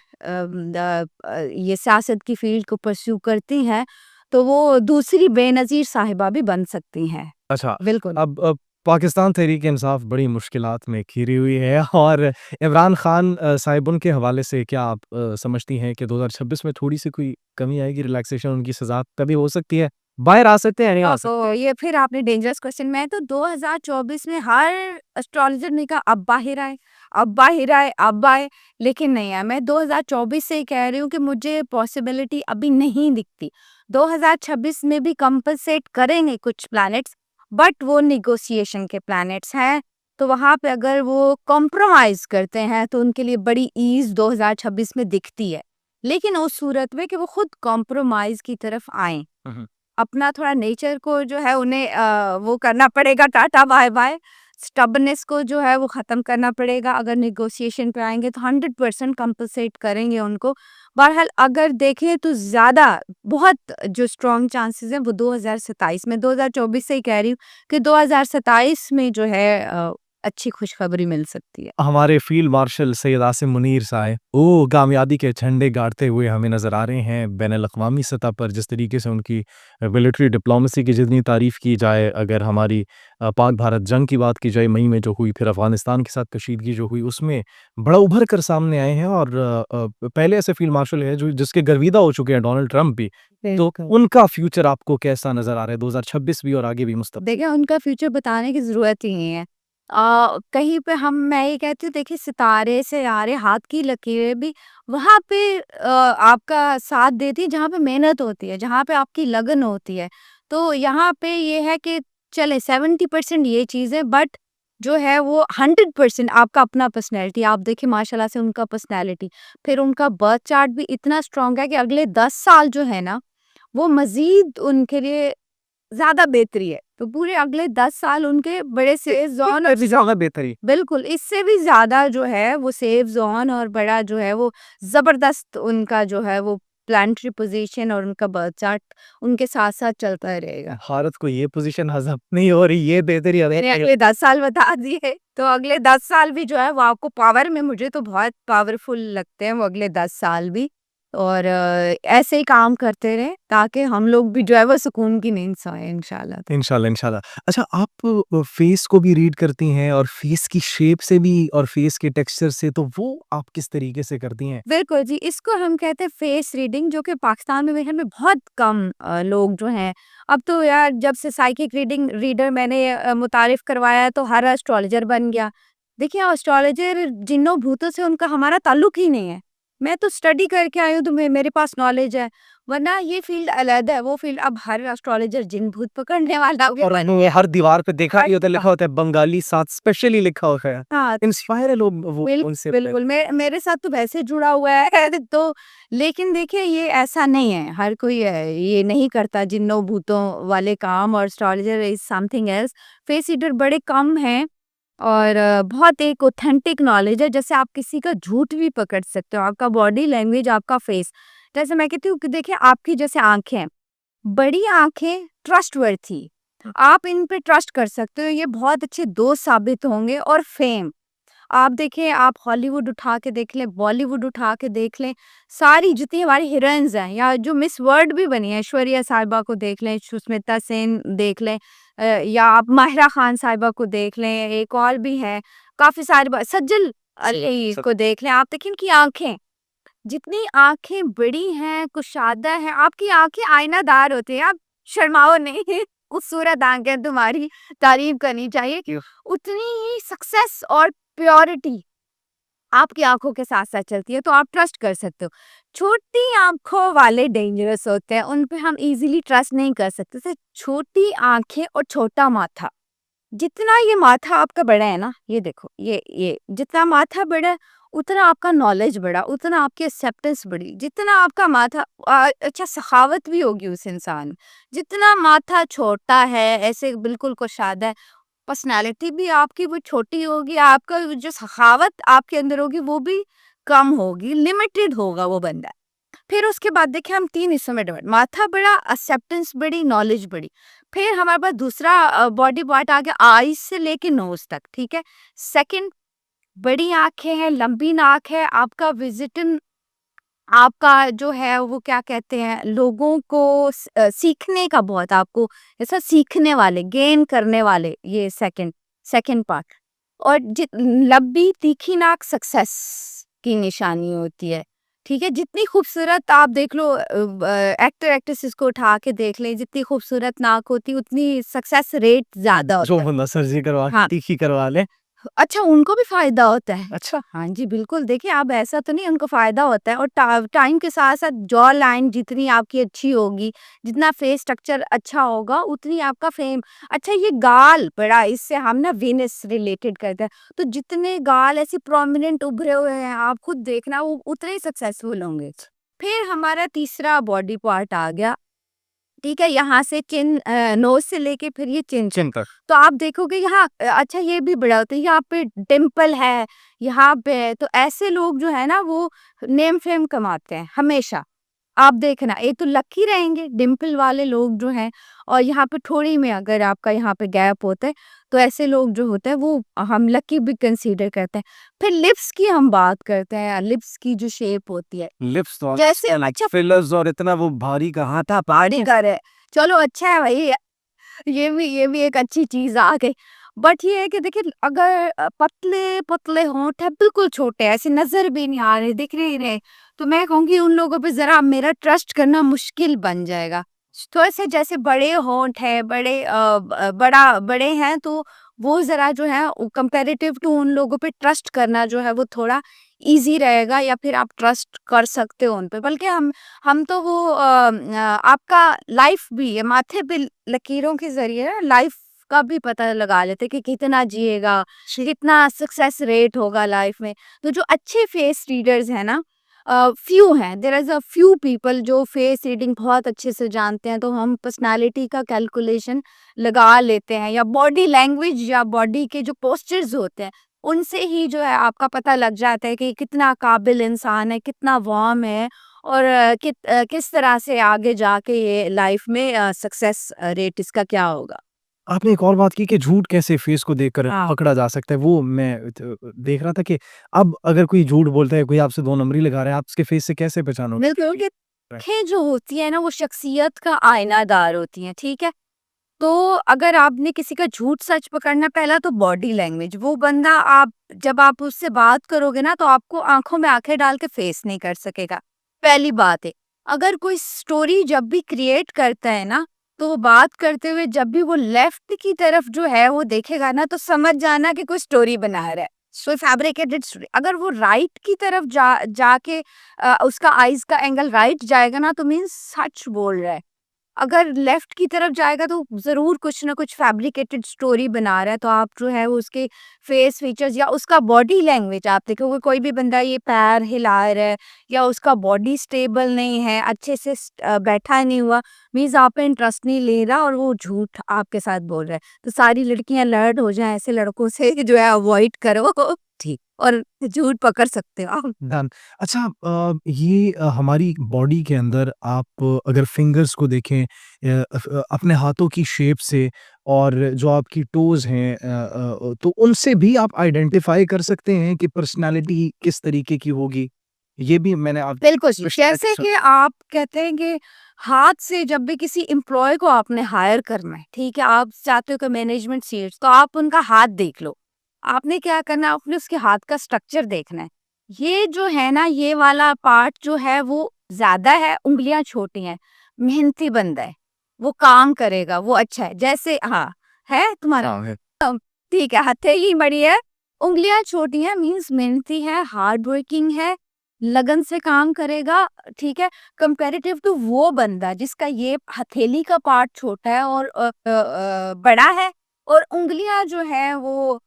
ये सियासत की फ़ील्ड को परस्यू करती हैं, तो वो दूसरी बेनज़ीर साहिबा भी बन सकती हैं। अच्छा, बिल्कुल। अब पाकिस्तान तहरीक-ए-इंसाफ बड़ी मुश्किलात में घिरी हुई है, और इमरान खान साहिब, उनके हवाले से क्या आप समझती हैं कि 2026 में थोड़ी-सी कोई कमी आएगी, रिलैक्सेशन, उनकी सज़ा तभी हो सकती है? बाहर आ सकते हैं या नहीं आ सकते? तो ये फिर आपने डेंजरस क्वेश्चन, मैं तो 2024 में हर एस्ट्रोलॉजर ने कहा अब बाहर आए, अब बाहर आए, अब आए, लेकिन नहीं आया। मैं 2024 से ही कह रही हूँ कि मुझे पॉसिबिलिटी अभी नहीं दिखती। 2026 में भी कंपनसेट करेंगे कुछ प्लैनेट्स, बट वो नेगोशिएशन के प्लैनेट्स हैं, तो वहाँ पे अगर वो कॉम्प्रोमाइज़ करते हैं तो उनके लिए बड़ी ईज़ 2026 में दिखती है। लेकिन उस सूरत में कि वो खुद कॉम्प्रोमाइज़ की तरफ आएँ। हुँ, हुँ। अपना थोड़ा नेचर को जो है उन्हें वो करना पड़ेगा टाटा बाय-बाय। स्टबनेस को जो है वो ख़त्म करना पड़ेगा। अगर नेगोशिएशन पे आएँगे तो 100% कंपनसेट करेंगे उनको। बहरहाल अगर देखें तो ज़्यादा बहुत जो स्ट्रॉन्ग चांसेस हैं वो 2027 में, 2024 से ही कह रही हूँ कि 2027 में जो है अच्छी खुशखबरी मिल सकती है। हमारे फील्ड मार्शल सैयद आसिम मुनीर साहब वो कामयाबी के झंडे गाड़ते हुए हमें नज़र आ रहे हैं बैनुल-अक़वामी सतह पर। जिस तरीके से उनकी मिलिट्री डिप्लोमेसी की जितनी तारीफ़ की जाए, अगर हमारी पाक भारत जंग की बात की जाए मई में जो हुई, फिर अफ़गानिस्तान के साथ कशीदगी जो हुई, उसमें बड़ा उभर कर सामने आए हैं। और पहले ऐसे फील्ड मार्शल हैं जो जिसके गर्विदा हो चुके हैं डोनाल्ड ट्रंप भी। तो बिल्कुल। उनका फ्यूचर आपको कैसा नज़र आ रहा है 2026 भी और आगे भी मुस्तक़बिल? देखिए, उनका फ्यूचर बताने की ज़रूरत ही नहीं है। कहीं पे मैं ये कहती हूँ, देखिए सितारे से यारे हाथ की लकीरें भी वहाँ पे आपका साथ देती है जहाँ पे मेहनत होती है, जहाँ पे आपकी लगन होती है। तो यहाँ पे ये है कि चले 70% ये चीज़ है, बट जो है वो 100% आपका अपना पर्सनैलिटी। आप देखिए माशाल्लाह से उनका पर्सनैलिटी, फिर उनका बर्थ चार्ट भी इतना स्ट्रॉन्ग है कि अगले 10 साल जो है ना, वो मज़ीद उनके लिए ज़्यादा बेहतरी है। तो पूरे अगले 10 साल उनके बड़े सेफ ज़ोन काफ़ी ज़्यादा बेहतरी। बिल्कुल, इससे भी ज़्यादा जो है वो सेफ ज़ोन और बड़ा जो है वो ज़बरदस्त उनका जो है वो प्लानेटरी पोज़ीशन और उनका बर्थ चार्ट उनके साथ-साथ चलता रहेगा। भारत को ये पोज़ीशन हज़म नहीं हो रही, ये बेहतरी मैंने हमें अगले 10 साल बता दिए, तो अगले 10 साल भी जो है वो आपको पावर में मुझे तो बहुत पावरफुल लगते हैं वो अगले 10 साल भी। और ऐसे ही काम करते रहें ताकि हम लोग भी जो है वो सुकून की नींद सोएँ इंशाल्लाह। इंशाल्लाह, इंशाल्लाह। अच्छा, आप फ़ेस को भी रीड करती हैं और फ़ेस की शेप से भी और फ़ेस के टेक्सचर से, तो वो आप किस तरीके से करती हैं? बिल्कुल जी, इसको हम कहते हैं फेस रीडिंग, जो कि पाकिस्तान में मेरे ख्याल में बहुत कम लोग जो हैं। अब तो यार जब से साइकिक रीडिंग रीडर मैंने मुतारिफ करवाया है तो हर एस्ट्रोलॉजर बन गया। देखिए एस्ट्रोलॉजर जिन्नों भूतों से उनका हमारा ताल्लुक ही नहीं है। मैं तो स्टडी करके आई हूँ तो मेरे पास नॉलेज है, वरना ये फील्ड अलग है, वो फील्ड अब हर एस्ट्रोलॉजर जिन भूत पकड़ने वाला हो गया। और मैंने हर दीवार पे देखा ही होता है, अच्छा। लिखा होता है बंगाली 7 स्पेशली लिखा होता है। हाँ, इंस्पायर है लोग वो उनसे अपने। बिल्कुल, मेरे साथ तो वैसे जुड़ा हुआ है तो लेकिन देखिए ये ऐसा नहीं है, हर कोई ये नहीं करता जिन्नों भूतों वाले काम, और astrologer is something else. Face reader बड़े कम हैं और बहुत एक ऑथेंटिक नॉलेज है, जैसे आप किसी का झूठ भी पकड़ सकते हो, आपका बॉडी लैंग्वेज, आपका फेस। जैसे मैं कहती हूँ कि देखिए आपकी जैसे आँखें हैं, बड़ी आँखें ट्रस्टवर्थी, आप इन पे ट्रस्ट कर सकते हो, ये बहुत अच्छे दोस्त साबित होंगे। और फेम, आप देखिए, आप हॉलीवुड उठा के देख लें, बॉलीवुड उठा के देख लें, सारी जितनी हमारी हीरोइन्स हैं या जो मिस वर्ल्ड भी बनी है, ऐश्वर्या साहिबा को देख लें, सुष्मिता सेन देख लें, या आप माहिरा खान साहिबा को देख लें, एक और भी है, काफ़ी सारी सज्जल अली को देख लें, आप देखिए इनकी आँखें, जितनी आँखें बड़ी हैं, कुशादा हैं, आपकी आँखें आईनादार होती हैं, आप शर्माओ नहीं, खूबसूरत आँखें तुम्हारी, तारीफ़ करनी चाहिए। क्यों? उतनी ही सक्सेस और प्योरिटी आपकी आँखों के साथ-साथ चलती है, तो आप ट्रस्ट कर सकते हो। छोटी आँखों वाले डेंजरस होते हैं, उन पे हम ईज़िली ट्रस्ट नहीं कर सकते। जैसे छोटी आँखें और छोटा माथा, जितना ये माथा आपका बड़ा है ना, ये देखो, ये जितना माथा बड़ा है, उतना आपका नॉलेज बढ़ा, उतना आपकी एक्सेप्टेंस बढ़ी। जितना आपका माथा अच्छा, सखावत भी होगी उस इंसान में। जितना माथा छोटा है, ऐसे बिल्कुल कुशादा है, पर्सनैलिटी भी आपकी वो छोटी होगी, आपका जो सखावत आपके अंदर होगी वो भी कम होगी, लिमिटेड होगा वो बंदा। फिर उसके बाद देखिए हम 3 हिस्सों में डिवाइड, माथा बड़ा, एक्सेप्टेंस बड़ी, नॉलेज बड़ी। फिर हमारे पास दूसरा बॉडी पार्ट आ गया आईज़ से लेके नोज़ तक, ठीक है? सेकंड, बड़ी आँखें हैं, लंबी नाक है, आपका विज़िटन, आपका जो है वो क्या कहते हैं, लोगों को सीखने का बहुत, आपको ऐसा सीखने वाले, गेन करने वाले, ये सेकंड सेकंड पार्ट। और लंबी तीखी नाक सक्सेस की निशानी होती है, ठीक है? जितनी खूबसूरत आप देख लो, एक्टर एक्ट्रेसेस को उठा के देख लें, जितनी खूबसूरत नाक होती उतनी सक्सेस रेट ज़्यादा जो होता है। बंदा सर्जरी करवा के हाँ। तीखी करवा ले। अच्छा, उनको भी फ़ायदा होता है। अच्छा। हाँ जी, बिल्कुल, देखिए अब ऐसा तो नहीं, उनको फ़ायदा होता है, और टाइम के साथ-साथ जॉ लाइन जितनी आपकी अच्छी होगी, जितना फेस स्ट्रक्चर अच्छा होगा, उतनी आपका फेम। अच्छा, ये गाल बड़ा, इससे हम ना वीनस रिलेटेड करते हैं, तो जितने गाल ऐसे प्रोमिनेंट उभरे हुए हैं, आप खुद देखना वो उतने ही सक्सेसफुल होंगे। फिर हमारा तीसरा बॉडी पार्ट आ गया ठीक है, यहाँ से नोज़ से लेके फिर ये चिन तक। चिन तक। तो आप देखोगे यहाँ अच्छा ये भी बड़ा होता है, यहाँ पे डिम्पल है, यहाँ पे है, तो ऐसे लोग जो है ना वो नेम फेम कमाते हैं हमेशा। आप देखना, एक तो लकी रहेंगे डिम्पल वाले लोग जो हैं, और यहाँ पे थोड़ी में अगर आपका यहाँ पे गैप होता है, तो ऐसे लोग जो होते हैं वो हम लकी भी कंसीडर करते हैं। फिर लिप्स की हम बात करते हैं, लिप्स की जो शेप होती है, लिप्स तो जैसे लाइक अच्छा फिलर्स और इतना वो भारी कहाँ था पार्टी कर है। चलो अच्छा है भाई, ये भी एक अच्छी चीज़ आ गई। बट ये है कि देखिए अगर पतले-पतले होंठ हैं, बिल्कुल छोटे, ऐसे नज़र भी नहीं आ रहे, दिख नहीं रहे, तो मैं कहूँगी उन लोगों पे ज़रा मेरा ट्रस्ट करना मुश्किल बन जाएगा। तो ऐसे जैसे बड़े होंठ हैं, बड़े हैं, तो वो ज़रा जो है कंपैरेटिव टू उन लोगों पे ट्रस्ट करना जो है वो थोड़ा ईज़ी रहेगा, या फिर आप ट्रस्ट कर सकते हो उन पे। बल्कि हम तो वो आपका लाइफ भी है, माथे पे लकीरों के ज़रिए ना लाइफ का भी पता लगा लेते हैं कि कितना जिएगा, कितना सक्सेस रेट होगा लाइफ में। तो जो अच्छे फेस रीडर्स हैं ना, फ्यू हैं, there is a few people जो फेस रीडिंग बहुत अच्छे से जानते हैं, तो हम पर्सनैलिटी का कैलकुलेशन लगा लेते हैं, या बॉडी लैंग्वेज या बॉडी के जो पोस्चर्स होते हैं, उनसे ही जो है आपका पता लग जाता है कि कितना काबिल इंसान है, कितना वार्म है, और किस तरह से आगे जाके ये लाइफ में सक्सेस रेट इसका क्या होगा। आपने एक और बात की कि झूठ कैसे फेस को देखकर हाँ। पकड़ा जा सकता है, वो मैं देख रहा था कि अब अगर कोई झूठ बोलता है, कोई आपसे 2 नंबरी लगा रहा है, आप उसके फेस से कैसे पहचानोगे? बिल्कुल, कि आँखें जो होती है ना वो शख्सियत का आईनादार होती हैं, ठीक है? तो अगर आपने किसी का झूठ सच पकड़ना, पहला तो बॉडी लैंग्वेज, वो बंदा आप जब आप उससे बात करोगे ना तो आपको आँखों में आँखें डाल के फेस नहीं कर सकेगा, पहली बात है। अगर कोई स्टोरी जब भी क्रिएट करता है ना, तो वो बात करते हुए जब भी वो लेफ्ट की तरफ जो है वो देखेगा ना, तो समझ जाना कि कोई स्टोरी बना रहा है, कोई फैब्रिकेटेड स्टोरी। अगर वो राइट की तरफ जाके उसका आईज़ का एंगल राइट जाएगा ना, तो मीन्स सच बोल रहा है। अगर लेफ्ट की तरफ जाएगा तो ज़रूर कुछ ना कुछ फैब्रिकेटेड स्टोरी बना रहा है, तो आप जो है वो उसके फेस फीचर्स या उसका बॉडी लैंग्वेज आप देखोगे, कोई भी बंदा ये पैर हिला रहा है या उसका बॉडी स्टेबल नहीं है, अच्छे से बैठा नहीं हुआ, मीन्स आप पे इंटरेस्ट नहीं ले रहा और वो झूठ आपके साथ बोल रहा है। तो सारी लड़कियां अलर्ट हो जाएं, ऐसे लड़कों से जो है अवॉइड करो ठीक, और झूठ पकड़ सकते हो आप। डन। अच्छा ये हमारी बॉडी के अंदर आप अगर फिंगर्स को देखें अपने हाथों की शेप से और जो आपकी टोज़ हैं तो उनसे भी आप आइडेंटिफ़ाई कर सकते हैं कि पर्सनैलिटी किस तरीके की होगी? ये भी मैंने आप बिल्कुल जी, पर्सनैलिटी जैसे सुन कि आप कहते हैं कि हाथ से जब भी किसी एम्प्लॉय को आपने हायर करना है, ठीक है? आप चाहते हो कि मैनेजमेंट सीट्स, तो आप उनका हाथ देख लो। आपने क्या करना है, आपने उसके हाथ का स्ट्रक्चर देखना है। ये जो है ना, ये वाला पार्ट जो है वो ज़्यादा है, उँगलियाँ छोटी हैं, मेहनती बंदा है, वो काम करेगा, वो अच्छा है। जैसे हाँ, है तुम्हारा? हाँ, है। ठीक है, हथेली बड़ी है, उँगलियाँ छोटी हैं, मीन्स मेहनती है, हार्ड वर्किंग है, लगन से काम करेगा, ठीक है? कंपैरेटिव टू वो बंदा जिसका ये हथेली का पार्ट छोटा है और बड़ा है, और उँगलियाँ जो है वो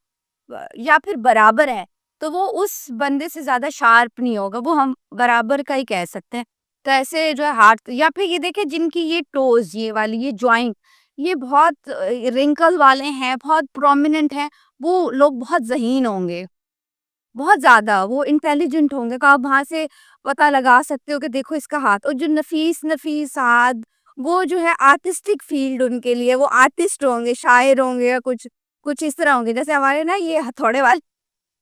या फिर बराबर है, तो वो उस बंदे से ज़्यादा शार्प नहीं होगा, वो हम बराबर का ही कह सकते हैं। तो ऐसे जो है हाथ, या फिर ये देखिए जिनकी ये टोज़ ये वाली ये जॉइंट ये बहुत रिंकल वाले हैं, बहुत प्रोमिनेंट हैं, वो लोग बहुत ज़हीन होंगे। बहुत ज़्यादा वो इंटेलिजेंट होंगे, तो आप वहाँ से पता लगा सकते हो कि देखो इसका हाथ, और जो नफ़ीस-नफ़ीस हाथ, वो जो है आर्टिस्टिक फ़ील्ड उनके लिए, वो आर्टिस्ट होंगे, शायर होंगे, या कुछ कुछ इस तरह होंगे। जैसे हमारे ना ये हथौड़े वाले,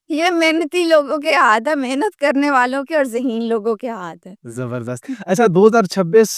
ये मेहनती लोगों के हाथ है, मेहनत करने वालों के और ज़हीन लोगों के हाथ है। ज़बरदस्त। अच्छा 2026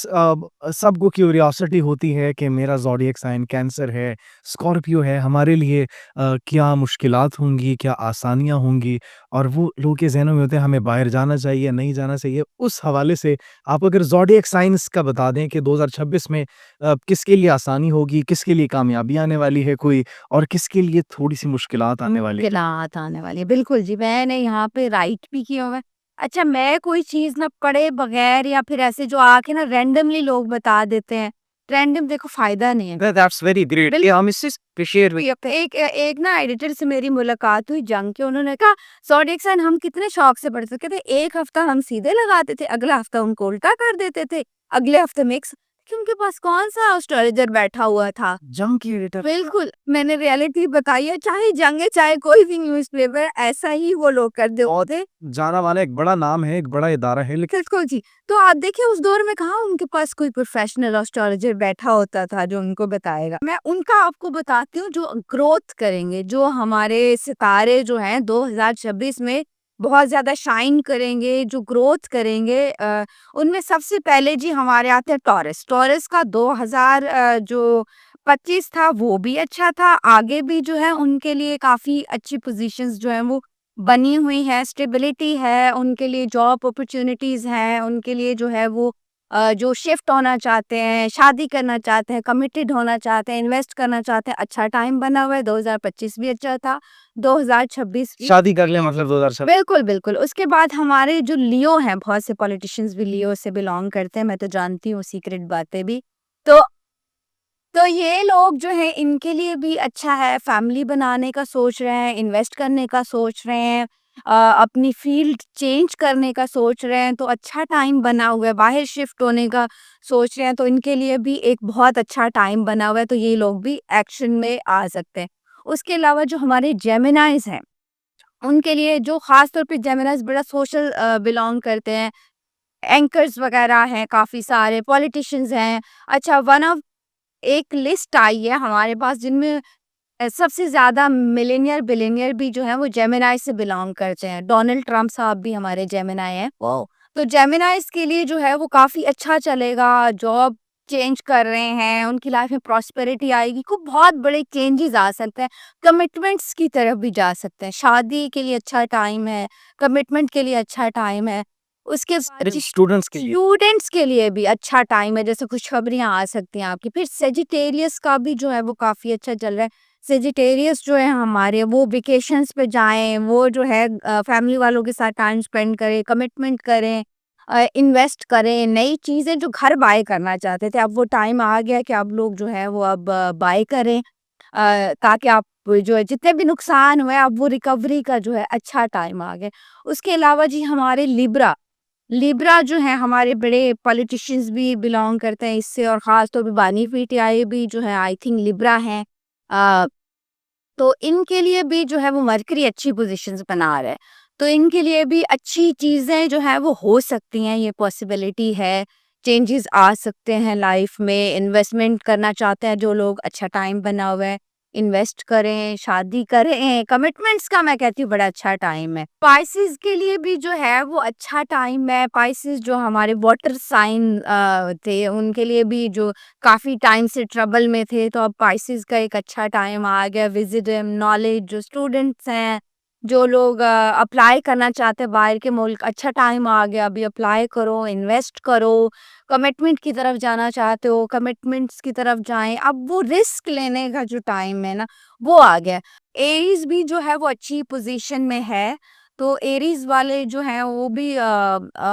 सबको क्यूरियोसिटी होती है कि मेरा ज़ोडिएक साइन कैंसर है, स्कॉर्पियो है, हमारे लिए क्या मुश्किलात होंगी, क्या आसानियाँ होंगी? और वो लोगों के ज़हनों में होते हैं हमें बाहर जाना चाहिए, नहीं जाना चाहिए। उस हवाले से आप अगर ज़ोडिएक साइन्स का बता दें कि 2026 में किसके लिए आसानी होगी, किसके लिए कामयाबी आने वाली है कोई और किसके लिए थोड़ी-सी मुश्किलात आने वाली है? मुश्किलात आने वाली है, बिल्कुल जी, मैंने यहाँ पे राइट भी किया हुआ है। अच्छा, मैं कोई चीज़ ना पढ़े बगैर या फिर ऐसे जो आके ना रैंडमली लोग बता देते हैं, रैंडम देखो फ़ायदा नहीं है। That's very great. बिल ये हम इससे अप्रिशिएट भी एक एक ना एडिटर से मेरी मुलाकात हुई जंग के, उन्होंने कहा ज़ोडिएक साइन हम कितने शौक से पढ़ते थे, कहते 1 हफ्ता हम सीधे लगाते थे, अगला हफ्ता उनको उल्टा कर देते थे, अगले हफ्ते मिक्स। कि उनके पास कौन-सा एस्ट्रोलॉजर बैठा हुआ था। जंग की एडिटर बिल्कुल, मैंने रियलिटी बताई है, चाहे जंग है, चाहे कोई भी न्यूज़पेपर, ऐसा ही वो लोग कर बहुत देते। जाना माना एक बड़ा नाम है, एक बड़ा इदारा है, लेकिन बिल्कुल जी। तो आप देखिए उस दौर में कहाँ उनके पास कोई प्रोफ़ेशनल एस्ट्रोलॉजर बैठा होता था जो उनको बताएगा। मैं उनका आपको बताती हूँ जो ग्रोथ करेंगे, जो हमारे सितारे जो हैं 2026 में बहुत ज़्यादा शाइन करेंगे, जो ग्रोथ करेंगे उनमें सबसे पहले जी हमारे आते हैं टॉरस। टॉरस का 2000 जो 25 था वो भी अच्छा था, आगे भी जो है उनके लिए काफ़ी अच्छी पोज़ीशंस जो हैं वो बनी हुई है, स्टेबिलिटी है, उनके लिए जॉब अपॉर्च्युनिटीज़ हैं, उनके लिए जो है वो जो शिफ्ट होना चाहते हैं, शादी करना चाहते हैं, कमिटेड होना चाहते हैं, इन्वेस्ट करना चाहते हैं, अच्छा टाइम बना हुआ है, 2025 भी अच्छा था, 2026 भी। शादी कर ले मतलब 2000 बिल्कुल, बिल्कुल। उसके बाद हमारे जो लियो हैं, बहुत से पॉलिटिशियंस भी लियो से बिलॉन्ग करते हैं, मैं तो जानती हूँ सीक्रेट बातें भी। तो ये लोग जो हैं इनके लिए भी अच्छा है, फैमिली बनाने का सोच रहे हैं, इन्वेस्ट करने का सोच रहे हैं, अपनी फील्ड चेंज करने का सोच रहे हैं, तो अच्छा टाइम बना हुआ है, बाहर शिफ्ट होने का सोच रहे हैं, तो इनके लिए भी एक बहुत अच्छा टाइम बना हुआ है, तो ये लोग भी एक्शन में आ सकते हैं। उसके अलावा जो हमारे जेमिनाइज़ हैं, उनके लिए जो ख़ास तौर पे जेमिनाइज़ बड़ा सोशल बिलॉन्ग करते हैं, एंकर्स वगैरह हैं काफ़ी सारे, पॉलिटिशियंस हैं। अच्छा वन ऑफ एक लिस्ट आई है हमारे पास जिनमें सबसे ज़्यादा मिलियनियर बिलियनियर भी जो है वो जेमिनाई से बिलोंग करते हैं। डोनाल्ड ट्रम्प साहब भी हमारे जेमिनाई हैं। वाओ! तो जेमिनाइज़ के लिए जो है वो काफ़ी अच्छा चलेगा, जॉब चेंज कर रहे हैं, उनकी लाइफ में प्रॉस्पेरिटी आएगी, खूब बहुत बड़े चेंजेस आ सकते हैं, कमिटमेंट्स की तरफ भी जा सकते हैं। शादी के लिए अच्छा टाइम है, कमिटमेंट के लिए अच्छा टाइम है। उसके बाद जी स्टूडेंट्स के लिए स्टूडेंट्स के लिए भी अच्छा टाइम है, जैसे खुशखबरियाँ आ सकती हैं आपकी। फिर सेजिटेरियस का भी जो है वो काफ़ी अच्छा चल रहा है। सेजिटेरियस जो है हमारे वो वेकेशंस पे जाएँ, वो जो है फैमिली वालों के साथ टाइम स्पेंड करें, कमिटमेंट करें, इन्वेस्ट करें, नई चीज़ें जो घर बाय करना चाहते थे, अब वो टाइम आ गया कि अब लोग जो है वो अब बाय करें, ताकि आप जो है जितने भी नुकसान हुए अब वो रिकवरी का जो है अच्छा टाइम आ गया। उसके अलावा जी हमारे लिब्रा लिब्रा जो है हमारे बड़े पॉलिटिशियंस भी बिलोंग करते हैं इससे, और ख़ास तौर पे बानी पीटीआई भी जो है आई थिंक लिब्रा हैं। अ, तो इनके लिए भी जो है वो मरकरी अच्छी पोज़ीशंस बना रहा है। तो इनके लिए भी अच्छी चीज़ें जो है वो हो सकती हैं, ये पॉसिबिलिटी है। चेंजेस आ सकते हैं लाइफ़ में, इन्वेस्टमेंट करना चाहते हैं जो लोग, अच्छा टाइम बना हुआ है। इन्वेस्ट करें, शादी करें, कमिटमेंट्स का मैं कहती हूँ बड़ा अच्छा टाइम है। स्पाइसेस के लिए भी जो है वो अच्छा टाइम है। स्पाइसेस जो हमारे वाटर साइन थे उनके लिए भी जो काफ़ी टाइम से ट्रबल में थे, तो अब स्पाइसेस का एक अच्छा टाइम आ गया। विज़डम, नॉलेज, जो स्टूडेंट्स हैं, जो लोग अप्लाई करना चाहते हैं बाहर के मुल्क, अच्छा टाइम आ गया, अभी अप्लाई करो, इन्वेस्ट करो। कमिटमेंट की तरफ जाना चाहते हो, कमिटमेंट्स की तरफ जाएँ। अब वो रिस्क लेने का जो टाइम है ना, वो आ गया। एरीज़ भी जो है वो अच्छी पोज़ीशन में है, तो एरीज़ वाले जो हैं वो भी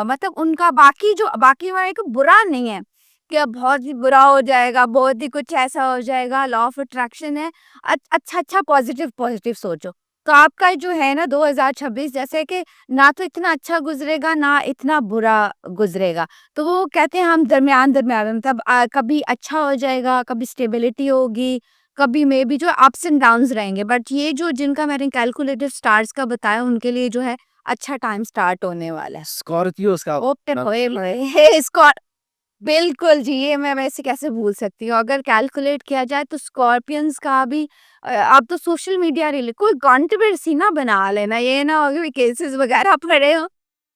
मतलब उनका बाकी वाले को बुरा नहीं है, कि अब बहुत ही बुरा हो जाएगा, बहुत ही कुछ ऐसा हो जाएगा, लॉ ऑफ अट्रैक्शन है। अच्छा पॉज़िटिव सोचो। तो आपका जो है ना 2026 जैसे कि ना तो इतना अच्छा गुज़रेगा, ना इतना बुरा गुज़रेगा। तो वो कहते हैं हम दरमियान मतलब कभी अच्छा हो जाएगा, कभी स्टेबिलिटी होगी, कभी मे बी जो अप्स एंड डाउन्स रहेंगे, बट ये जो जिनका मैंने कैलकुलेटिव स्टार्स का बताया उनके लिए जो है अच्छा टाइम स्टार्ट होने वाला है। स्कॉर्पियोस का ओके ना होए इसको बिल्कुल जी, ये मैं वैसे कैसे भूल सकती हूँ। अगर कैलकुलेट किया जाए तो स्कॉर्पियंस का भी अब तो सोशल मीडिया रिले कोई कंट्रोवर्सी ना बना लेना, ये ना हो कि केसेस वगैरह पड़े हो।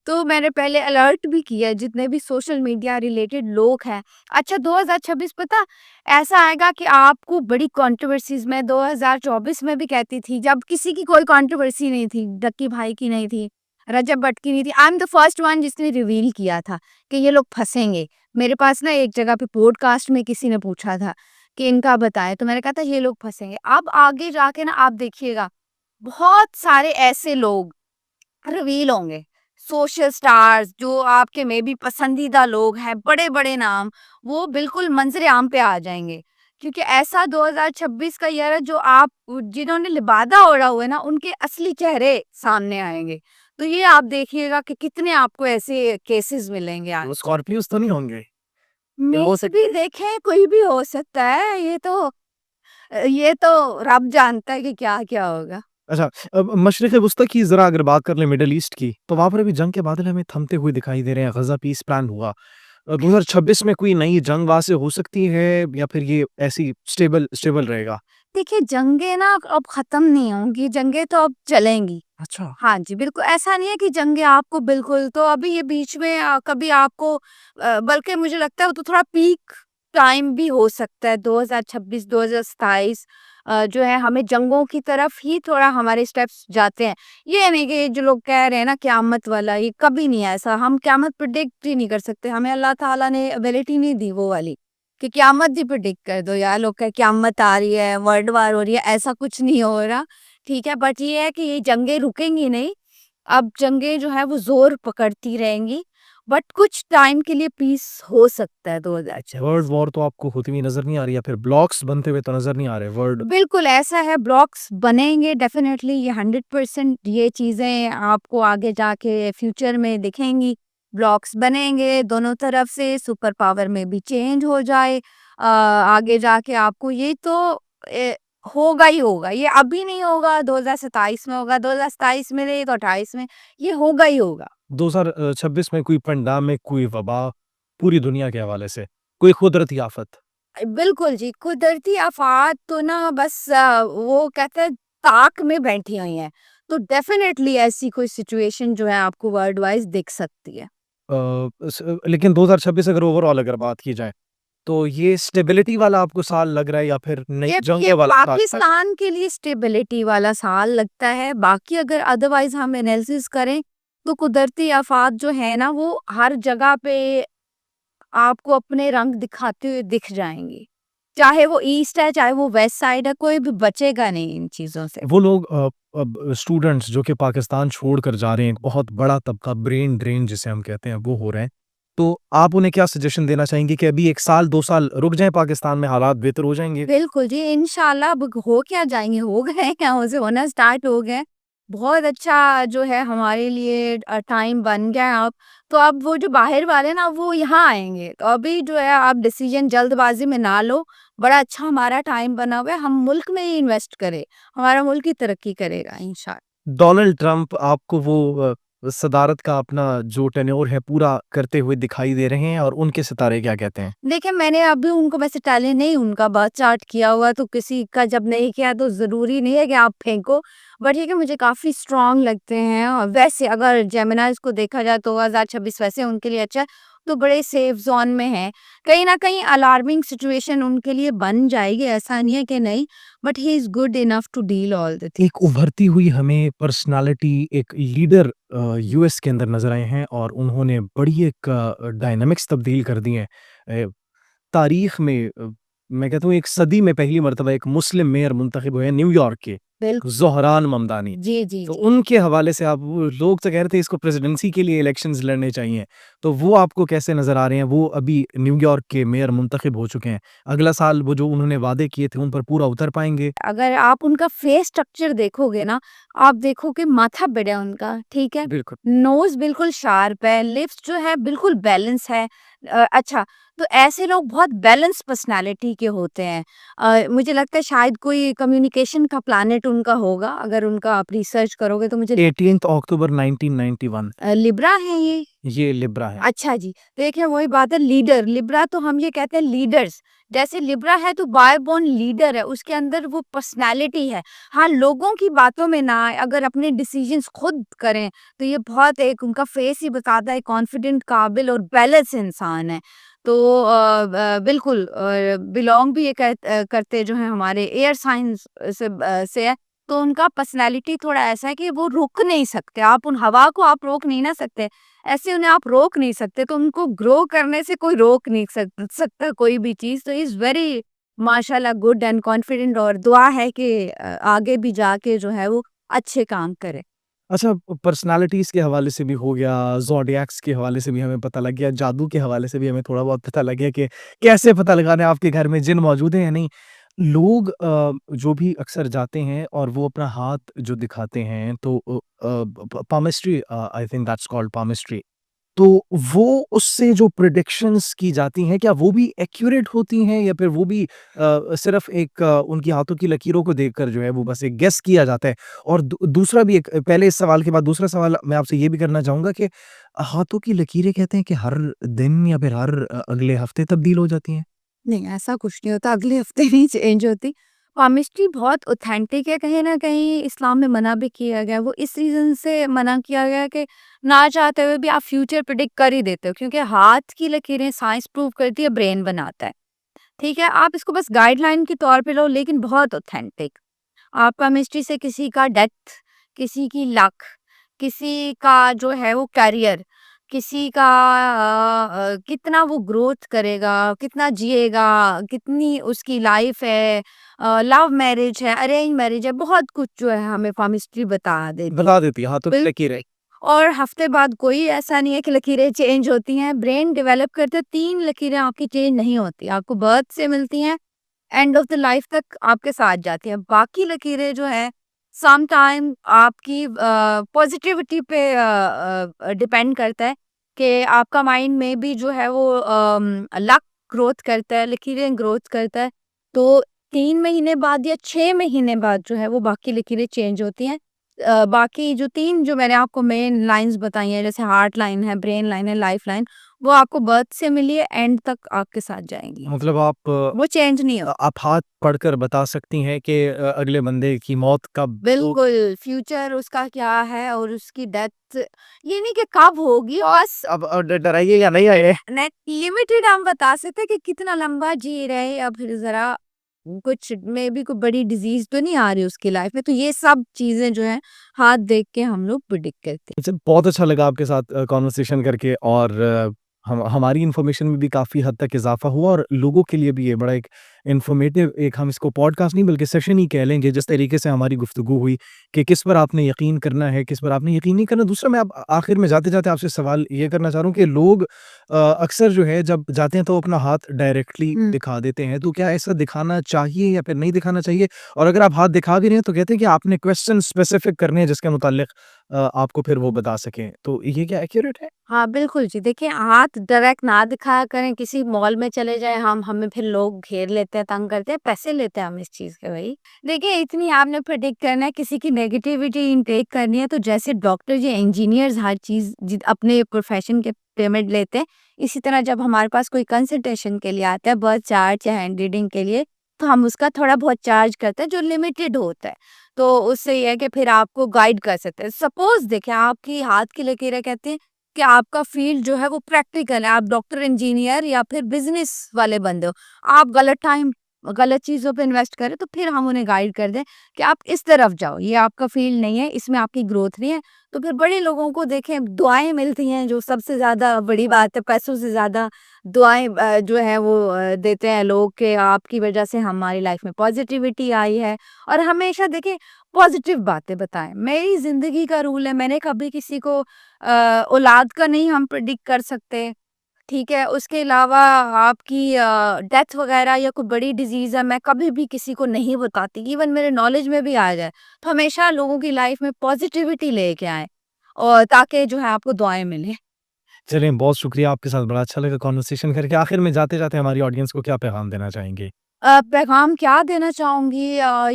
तो मैंने पहले अलर्ट भी किया जितने भी सोशल मीडिया रिलेटेड लोग हैं। अच्छा 2026 पता ऐसा आएगा कि आपको बड़ी कंट्रोवर्सीज़, मैं 2024 में भी कहती थी जब किसी की कोई कंट्रोवर्सी नहीं थी, डक्की भाई की नहीं थी, रजब भट्ट की नहीं थी। I am the first one जिसने रिवील किया था कि ये लोग फँसेंगे। मेरे पास ना एक जगह पे पॉडकास्ट में किसी ने पूछा था कि इनका बताएँ, तो मैंने कहा था ये लोग फँसेंगे। अब आगे जाके ना आप देखिएगा, बहुत सारे ऐसे लोग रिवील होंगे। सोशल स्टार्स जो आपके मे बी पसंदीदा लोग हैं, बड़े-बड़े नाम, वो बिल्कुल मंज़र-ए-आम पे आ जाएँगे। क्योंकि ऐसा 2026 का ईयर है जो आप जिन्होंने लिबादा ओढ़ा हुआ है ना, उनके असली चेहरे सामने आएँगे। तो ये आप देखिएगा कि कितने आपको ऐसे केसेज़ मिलेंगे वो आगे। स्कॉर्पियोस तो नहीं होंगे? या हो मिक्स सकता भी देखें, कोई भी हो सकता है, ये तो रब जानता है कि क्या-क्या होगा। अच्छा, अब मशरिक़ वुस्ता की ज़रा अगर बात कर लें, मिडल ईस्ट की, तो वहाँ पर अभी जंग के बादल हमें थमते हुए दिखाई दे रहे हैं। गज़ा पीस प्लान हुआ। 2026 में कोई नई जंग वहाँ से हो सकती है या फिर ये ऐसे ही स्टेबल स्टेबल रहेगा? देखिए, जंगें ना अब ख़त्म नहीं होंगी, जंगें तो अब चलेंगी। अच्छा। हाँ जी, बिल्कुल ऐसा नहीं है कि जंगें आपको बिल्कुल तो अभी ये बीच में कभी आपको बल्कि मुझे लगता है वो तो थोड़ा पीक टाइम भी हो सकता है 2026 2027 जो है हमें जंगों की तरफ ही थोड़ा हमारे स्टेप्स जाते हैं। ये नहीं कि जो लोग कह रहे हैं ना क़यामत वाला, ये कभी नहीं है ऐसा, हम क़यामत प्रेडिक्ट ही नहीं कर सकते, हमें अल्लाह ताला ने एबिलिटी नहीं दी वो वाली कि क़यामत ही प्रेडिक्ट कर दो यार। लोग कहे क़यामत आ रही है, वर्ल्ड वार हो रही है, ऐसा कुछ नहीं हो रहा। ठीक है, बट ये है कि ये जंगें रुकेंगी नहीं, अब जंगें जो है वो ज़ोर पकड़ती रहेंगी, बट कुछ टाइम के लिए पीस हो सकता है वर्ल्ड 2026 में। वॉर तो आपको होती हुई नज़र नहीं आ रही, या फिर ब्लॉक्स बनते हुए तो नज़र नहीं आ रहे वर्ल्ड। बिल्कुल ऐसा है, ब्लॉक्स बनेंगे डेफ़िनेटली, ये 100% ये चीज़ें आपको आगे जाके फ्यूचर में दिखेंगी। ब्लॉक्स बनेंगे दोनों तरफ से, सुपर पावर में भी चेंज हो जाए आगे जाके आपको ये तो होगा ही होगा। ये अभी नहीं होगा, 2027 में होगा, 2027 में नहीं तो 28 में, ये होगा ही होगा। 2026 में कोई पेंडेमिक, कोई वबा पूरी दुनिया के हवाले से, कोई कुदरती आफ़त? बिल्कुल जी, कुदरती आफ़ात तो ना बस वो कहते हैं ताक में बैठी हुई हैं, तो डेफ़िनेटली ऐसी कोई सिचुएशन जो है आपको वर्ल्ड वाइज़ दिख सकती है। लेकिन 2026 अगर ओवरऑल अगर बात की जाए, तो ये स्टेबिलिटी वाला आपको साल लग रहा है या फिर नई ये जंगें वाला साल? पाकिस्तान के लिए स्टेबिलिटी वाला साल लगता है, बाकी अगर अदरवाइज़ हम एनालिसिस करें, तो कुदरती आफ़ात जो है ना वो हर जगह पे आपको अपने रंग दिखाते हुए दिख जाएँगी। चाहे वो ईस्ट है, चाहे वो वेस्ट साइड है, कोई भी बचेगा नहीं इन चीज़ों से। वो लोग अब स्टूडेंट्स जो कि पाकिस्तान छोड़कर जा रहे हैं, एक बहुत बड़ा तबका ब्रेन ड्रेन जिसे हम कहते हैं, वो हो रहे हैं। तो आप उन्हें क्या सजेशन देना चाहेंगे कि अभी 1 साल 2 साल रुक जाएँ पाकिस्तान में, हालात बेहतर हो जाएँगे? बिल्कुल जी, इंशाल्लाह अब हो क्या जाएँगे, हो गए हैं क्या से होना स्टार्ट हो गए हैं। बहुत अच्छा जो है हमारे लिए टाइम बन गया है अब। तो अब वो जो बाहर वाले ना वो यहाँ आएँगे। तो अभी जो है आप डिसीज़न जल्दबाज़ी में ना लो, बड़ा अच्छा हमारा टाइम बना हुआ है, हम मुल्क में ही इन्वेस्ट करें, हमारा मुल्क ही तरक्की करेगा इंशाल्लाह। डोनाल्ड ट्रंप आपको वो सदारत का अपना जो टेन्योर है पूरा करते हुए दिखाई दे रहे हैं, और उनके सितारे क्या कहते हैं? देखिए, मैंने अभी उनको वैसे टैली नहीं उनका बर्थ चार्ट किया हुआ, तो किसी का जब नहीं किया तो ज़रूरी नहीं है कि आप फेंको। बट ये कि मुझे काफ़ी स्ट्रॉन्ग लगते हैं और वैसे अगर जेमिनाइज़ को देखा जाए तो 2026 वैसे उनके लिए अच्छा है, तो बड़े सेफ ज़ोन में हैं। कहीं न कहीं अलार्मिंग सिचुएशन उनके लिए बन जाएगी, ऐसा नहीं है कि नहीं, but he is good enough to deal all the एक थिंग्स। उभरती हुई हमें पर्सनालिटी, एक लीडर यूएस के अंदर नज़र आए हैं, और उन्होंने बड़ी एक डायनामिक्स तब्दील कर दी हैं। तारीख में मैं कहता हूँ एक सदी में पहली मर्तबा एक मुस्लिम मेयर मुंतखब हुए हैं न्यूयॉर्क के, बिल्कुल। ज़ोहरान ममदानी। जी, जी, तो जी। उनके हवाले से आप, वो लोग तो कह रहे थे इसको प्रेसिडेंसी के लिए इलेक्शंस लड़ने चाहिए। तो वो आपको कैसे नज़र आ रहे हैं? वो अभी न्यूयॉर्क के मेयर मुंतखब हो चुके हैं। अगला साल वो जो उन्होंने वादे किए थे उन पर पूरा उतर पाएँगे? अगर आप उनका फेस स्ट्रक्चर देखोगे ना, आप देखोगे माथा बड़ा है उनका, ठीक है? बिल्कुल। नोज़ बिल्कुल शार्प है, लिप्स जो है बिल्कुल बैलेंस है। अच्छा, तो ऐसे लोग बहुत बैलेंस पर्सनैलिटी के होते हैं। मुझे लगता है शायद कोई कम्युनिकेशन का प्लैनेट उनका होगा, अगर उनका आप रिसर्च करोगे तो मुझे 18th अक्टूबर 1991, लिब्रा हैं ये? ये लिब्रा है। अच्छा जी, देखिए वही बात है लीडर, लिब्रा तो हम ये कहते हैं लीडर्स, जैसे लिब्रा है तो बाय बॉर्न लीडर है, उसके अंदर वो पर्सनैलिटी है। हाँ, लोगों की बातों में ना आए, अगर अपने डिसीजंस खुद करें, तो ये बहुत एक उनका फेस ही बताता है कॉन्फिडेंट, काबिल और बैलेंस इंसान है। तो बिल्कुल बिलॉन्ग भी ये करते जो हैं हमारे एयर साइंस से है, तो उनका पर्सनैलिटी थोड़ा ऐसा है कि वो रुक नहीं सकते, आप उन हवा को आप रोक नहीं ना सकते। ऐसे उन्हें आप रोक नहीं सकते, तो उनको ग्रो करने से कोई रोक नहीं सकता कोई भी चीज़। तो ही इज़ वेरी माशाल्लाह गुड एंड कॉन्फिडेंट, और दुआ है कि आगे भी जाके जो है वो अच्छे काम करे। अच्छा, पर्सनैलिटीज़ के हवाले से भी हो गया, ज़ोडिएक्स के हवाले से भी हमें पता लग गया, जादू के हवाले से भी हमें थोड़ा बहुत पता लग गया कि कैसे पता लगाना है आपके घर में जिन मौजूद हैं या नहीं। लोग जो भी अक्सर जाते हैं और वो अपना हाथ जो दिखाते हैं, तो palmistry, I think that's called palmistry. तो वो उससे जो प्रेडिक्शंस की जाती हैं, क्या वो भी एक्यूरेट होती हैं या फिर वो भी सिर्फ़ एक उनकी हाथों की लकीरों को देखकर जो है वो बस एक गेस किया जाता है? और दूसरा भी एक पहले इस सवाल के बाद दूसरा सवाल मैं आपसे ये भी करना चाहूँगा कि हाथों की लकीरें कहते हैं कि हर दिन या फिर हर अगले हफ़्ते तब्दील हो जाती हैं? नहीं, ऐसा कुछ नहीं होता, अगले हफ्ते नहीं चेंज होती। पामिस्ट्री बहुत ऑथेंटिक है, कहीं न कहीं इस्लाम में मना भी किया गया है। वो इस रीज़न से मना किया गया है कि ना चाहते हुए भी आप फ्यूचर प्रेडिक्ट कर ही देते हो, क्योंकि हाथ की लकीरें साइंस प्रूव करती है, ब्रेन बनाता है। ठीक है? आप इसको बस गाइडलाइन के तौर पे लो, लेकिन बहुत ऑथेंटिक। आप केमिस्ट्री से किसी का डेथ, किसी की लक, किसी का जो है वो करियर, किसी का कितना वो ग्रोथ करेगा, कितना जिएगा, कितनी उसकी लाइफ है, लव मैरिज है, अरेंज मैरिज है, बहुत कुछ जो है हमें केमिस्ट्री बता देती बता देती है हाथों की है। लकीरें। और हफ्ते बाद कोई ऐसा नहीं है कि लकीरें चेंज होती हैं, ब्रेन डेवलप करते 3 लकीरें आपकी चेंज नहीं होती, आपको बर्थ से मिलती हैं, एंड ऑफ द लाइफ तक आपके साथ जाती हैं। बाकी लकीरें जो हैं सम टाइम आपकी पॉजिटिविटी पे डिपेंड करता है कि आपका माइंड में भी जो है वो लक ग्रोथ करता है, लकीरें ग्रोथ करता है। तो 3 महीने बाद या 6 महीने बाद जो है वो बाकी लकीरें चेंज होती हैं। बाकी जो 3 जो मैंने आपको मेन लाइन्स बताई हैं, जैसे हार्ट लाइन है, ब्रेन लाइन है, लाइफ लाइन, वो आपको बर्थ से मिली है, एंड तक आपके साथ जाएँगी। मतलब आप वो चेंज नहीं होती। आप हाथ पढ़कर बता सकती हैं कि अगले बंदे की मौत कब हो। बिल्कुल, फ्यूचर उसका क्या है और उसकी डेथ ये नहीं कि कब होगी, बस अब डराइए या नहीं आए? नेट लिमिटेड हम बता सकते हैं कि कितना लंबा जी रहे है, या फिर ज़रा कुछ मे बी कोई बड़ी डिज़ीज़ तो नहीं आ रही उसकी लाइफ में। तो ये सब चीज़ें जो हैं, हाथ देख के हम लोग प्रेडिक्ट करते हैं। मुझे बहुत अच्छा लगा आपके साथ कॉन्वर्सेशन करके और हम हमारी इन्फॉर्मेशन में भी काफ़ी हद तक इज़ाफ़ा हुआ और लोगों के लिए भी ये बड़ा एक इन्फॉर्मेटिव एक हम इसको पॉडकास्ट नहीं बल्कि सेशन ही कह लेंगे जिस तरीके से हमारी गुफ्तगू हुई कि किस पर आपने यकीन करना है, किस पर आपने यकीन नहीं करना। दूसरा मैं अब आखिर में जाते-जाते आपसे सवाल ये करना चाह रहा हूँ कि लोग अक्सर जो है जब जाते हैं तो अपना हाथ डायरेक्टली हुँ। दिखा देते हैं, तो क्या ऐसा दिखाना चाहिए या फिर नहीं दिखाना चाहिए? और अगर आप हाथ दिखा भी रहे हैं तो कहते हैं कि आपने क्वेश्चन स्पेसिफिक करने हैं जिसके मुताल्लिक आपको फिर वो बता सकें। तो ये क्या एक्यूरेट है? हाँ, बिल्कुल जी। देखिए, हाथ डायरेक्ट ना दिखाया करें, किसी मॉल में चले जाएँ हम, हमें फिर लोग घेर लेते हैं, तंग करते हैं, पैसे लेते हैं हम इस चीज़ के भई। देखिए, इतनी आपने प्रेडिक्ट करना है, किसी की नेगेटिविटी इनटेक करनी है, तो जैसे डॉक्टर या इंजीनियर्स हर चीज़ अपने प्रोफ़ेशन के पेमेंट लेते हैं, इसी तरह जब हमारे पास कोई कंसल्टेशन के लिए आता है, बर्थ चार्ट या हैंड रीडिंग के लिए, तो हम उसका थोड़ा बहुत चार्ज करते हैं, जो लिमिटेड होता है। तो उससे ये है कि फिर आपको गाइड कर सकते हैं। सपोज़ देखिए, आपकी हाथ की लकीरें कहती हैं कि आपका फ़ील्ड जो है वो प्रैक्टिकल है, आप डॉक्टर, इंजीनियर या फिर बिज़नेस वाले बंदे हो। आप गलत टाइम, गलत चीज़ों पे इन्वेस्ट करें, तो फिर हम उन्हें गाइड कर दें कि आप इस तरफ जाओ, ये आपका फ़ील्ड नहीं है, इसमें आपकी ग्रोथ नहीं है। तो फिर बड़े लोगों को देखें, दुआएँ मिलती हैं, जो सबसे ज़्यादा बड़ी बात है, पैसों से ज़्यादा दुआएँ जो है वो देते हैं लोग कि आपकी वजह से हमारी लाइफ़ में पॉज़िटिविटी आई है। और हमेशा देखिए, पॉज़िटिव बातें बताएँ। मेरी ज़िंदगी का रूल है, मैंने कभी किसी को औलाद का नहीं हम प्रेडिक्ट कर सकते, ठीक है? उसके अलावा आपकी डेथ वग़ैरह या कोई बड़ी डिज़ीज़ है, मैं कभी भी किसी को नहीं बताती, इवन मेरे नॉलेज में भी आ जाए, तो हमेशा लोगों की लाइफ़ में पॉज़िटिविटी लेके आएँ, और ताकि जो है आपको दुआएँ मिलें। चलिए बहुत शुक्रिया आपके साथ बड़ा अच्छा लगा कॉन्वर्सेशन करके। आखिर में जाते-जाते हमारी ऑडियंस को क्या पैगाम देना चाहेंगे? पैगाम क्या देना चाहूँगी,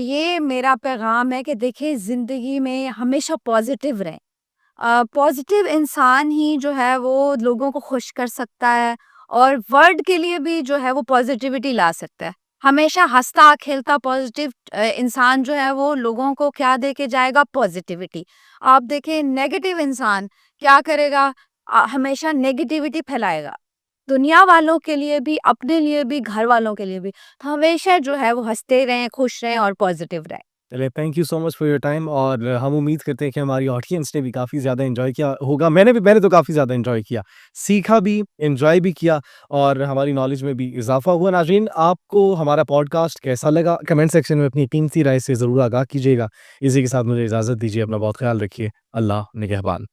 ये मेरा पैगाम है कि देखिए, ज़िंदगी में हमेशा पॉज़िटिव रहें। पॉजिटिव इंसान ही जो है वो लोगों को खुश कर सकता है, और वर्ल्ड के लिए भी जो है वो पॉजिटिविटी ला सकता है। हमेशा हँसता खेलता पॉजिटिव इंसान जो है वो लोगों को क्या दे के जाएगा, पॉजिटिविटी। आप देखें, नेगेटिव इंसान क्या करेगा, हमेशा नेगेटिविटी फैलाएगा, दुनिया वालों के लिए भी, अपने लिए भी, घर वालों के लिए भी। तो हमेशा जो है वो हंसते रहें, खुश रहें और पॉजिटिव रहें। चलिए thank you so much for your time और हम उम्मीद करते हैं कि हमारी ऑडियंस ने भी काफ़ी ज़्यादा एन्जॉय किया होगा। मैंने तो काफ़ी ज़्यादा एन्जॉय किया, सीखा भी, एन्जॉय भी किया और हमारी नॉलेज में भी इज़ाफ़ा हुआ। नाज़रीन आपको हमारा पॉडकास्ट कैसा लगा? कमेंट सेक्शन में अपनी कीमती राय से ज़रूर आगाह कीजिएगा। इसी के साथ मुझे इजाज़त दीजिए। अपना बहुत ख़्याल रखिए। अल्लाह निगहबान।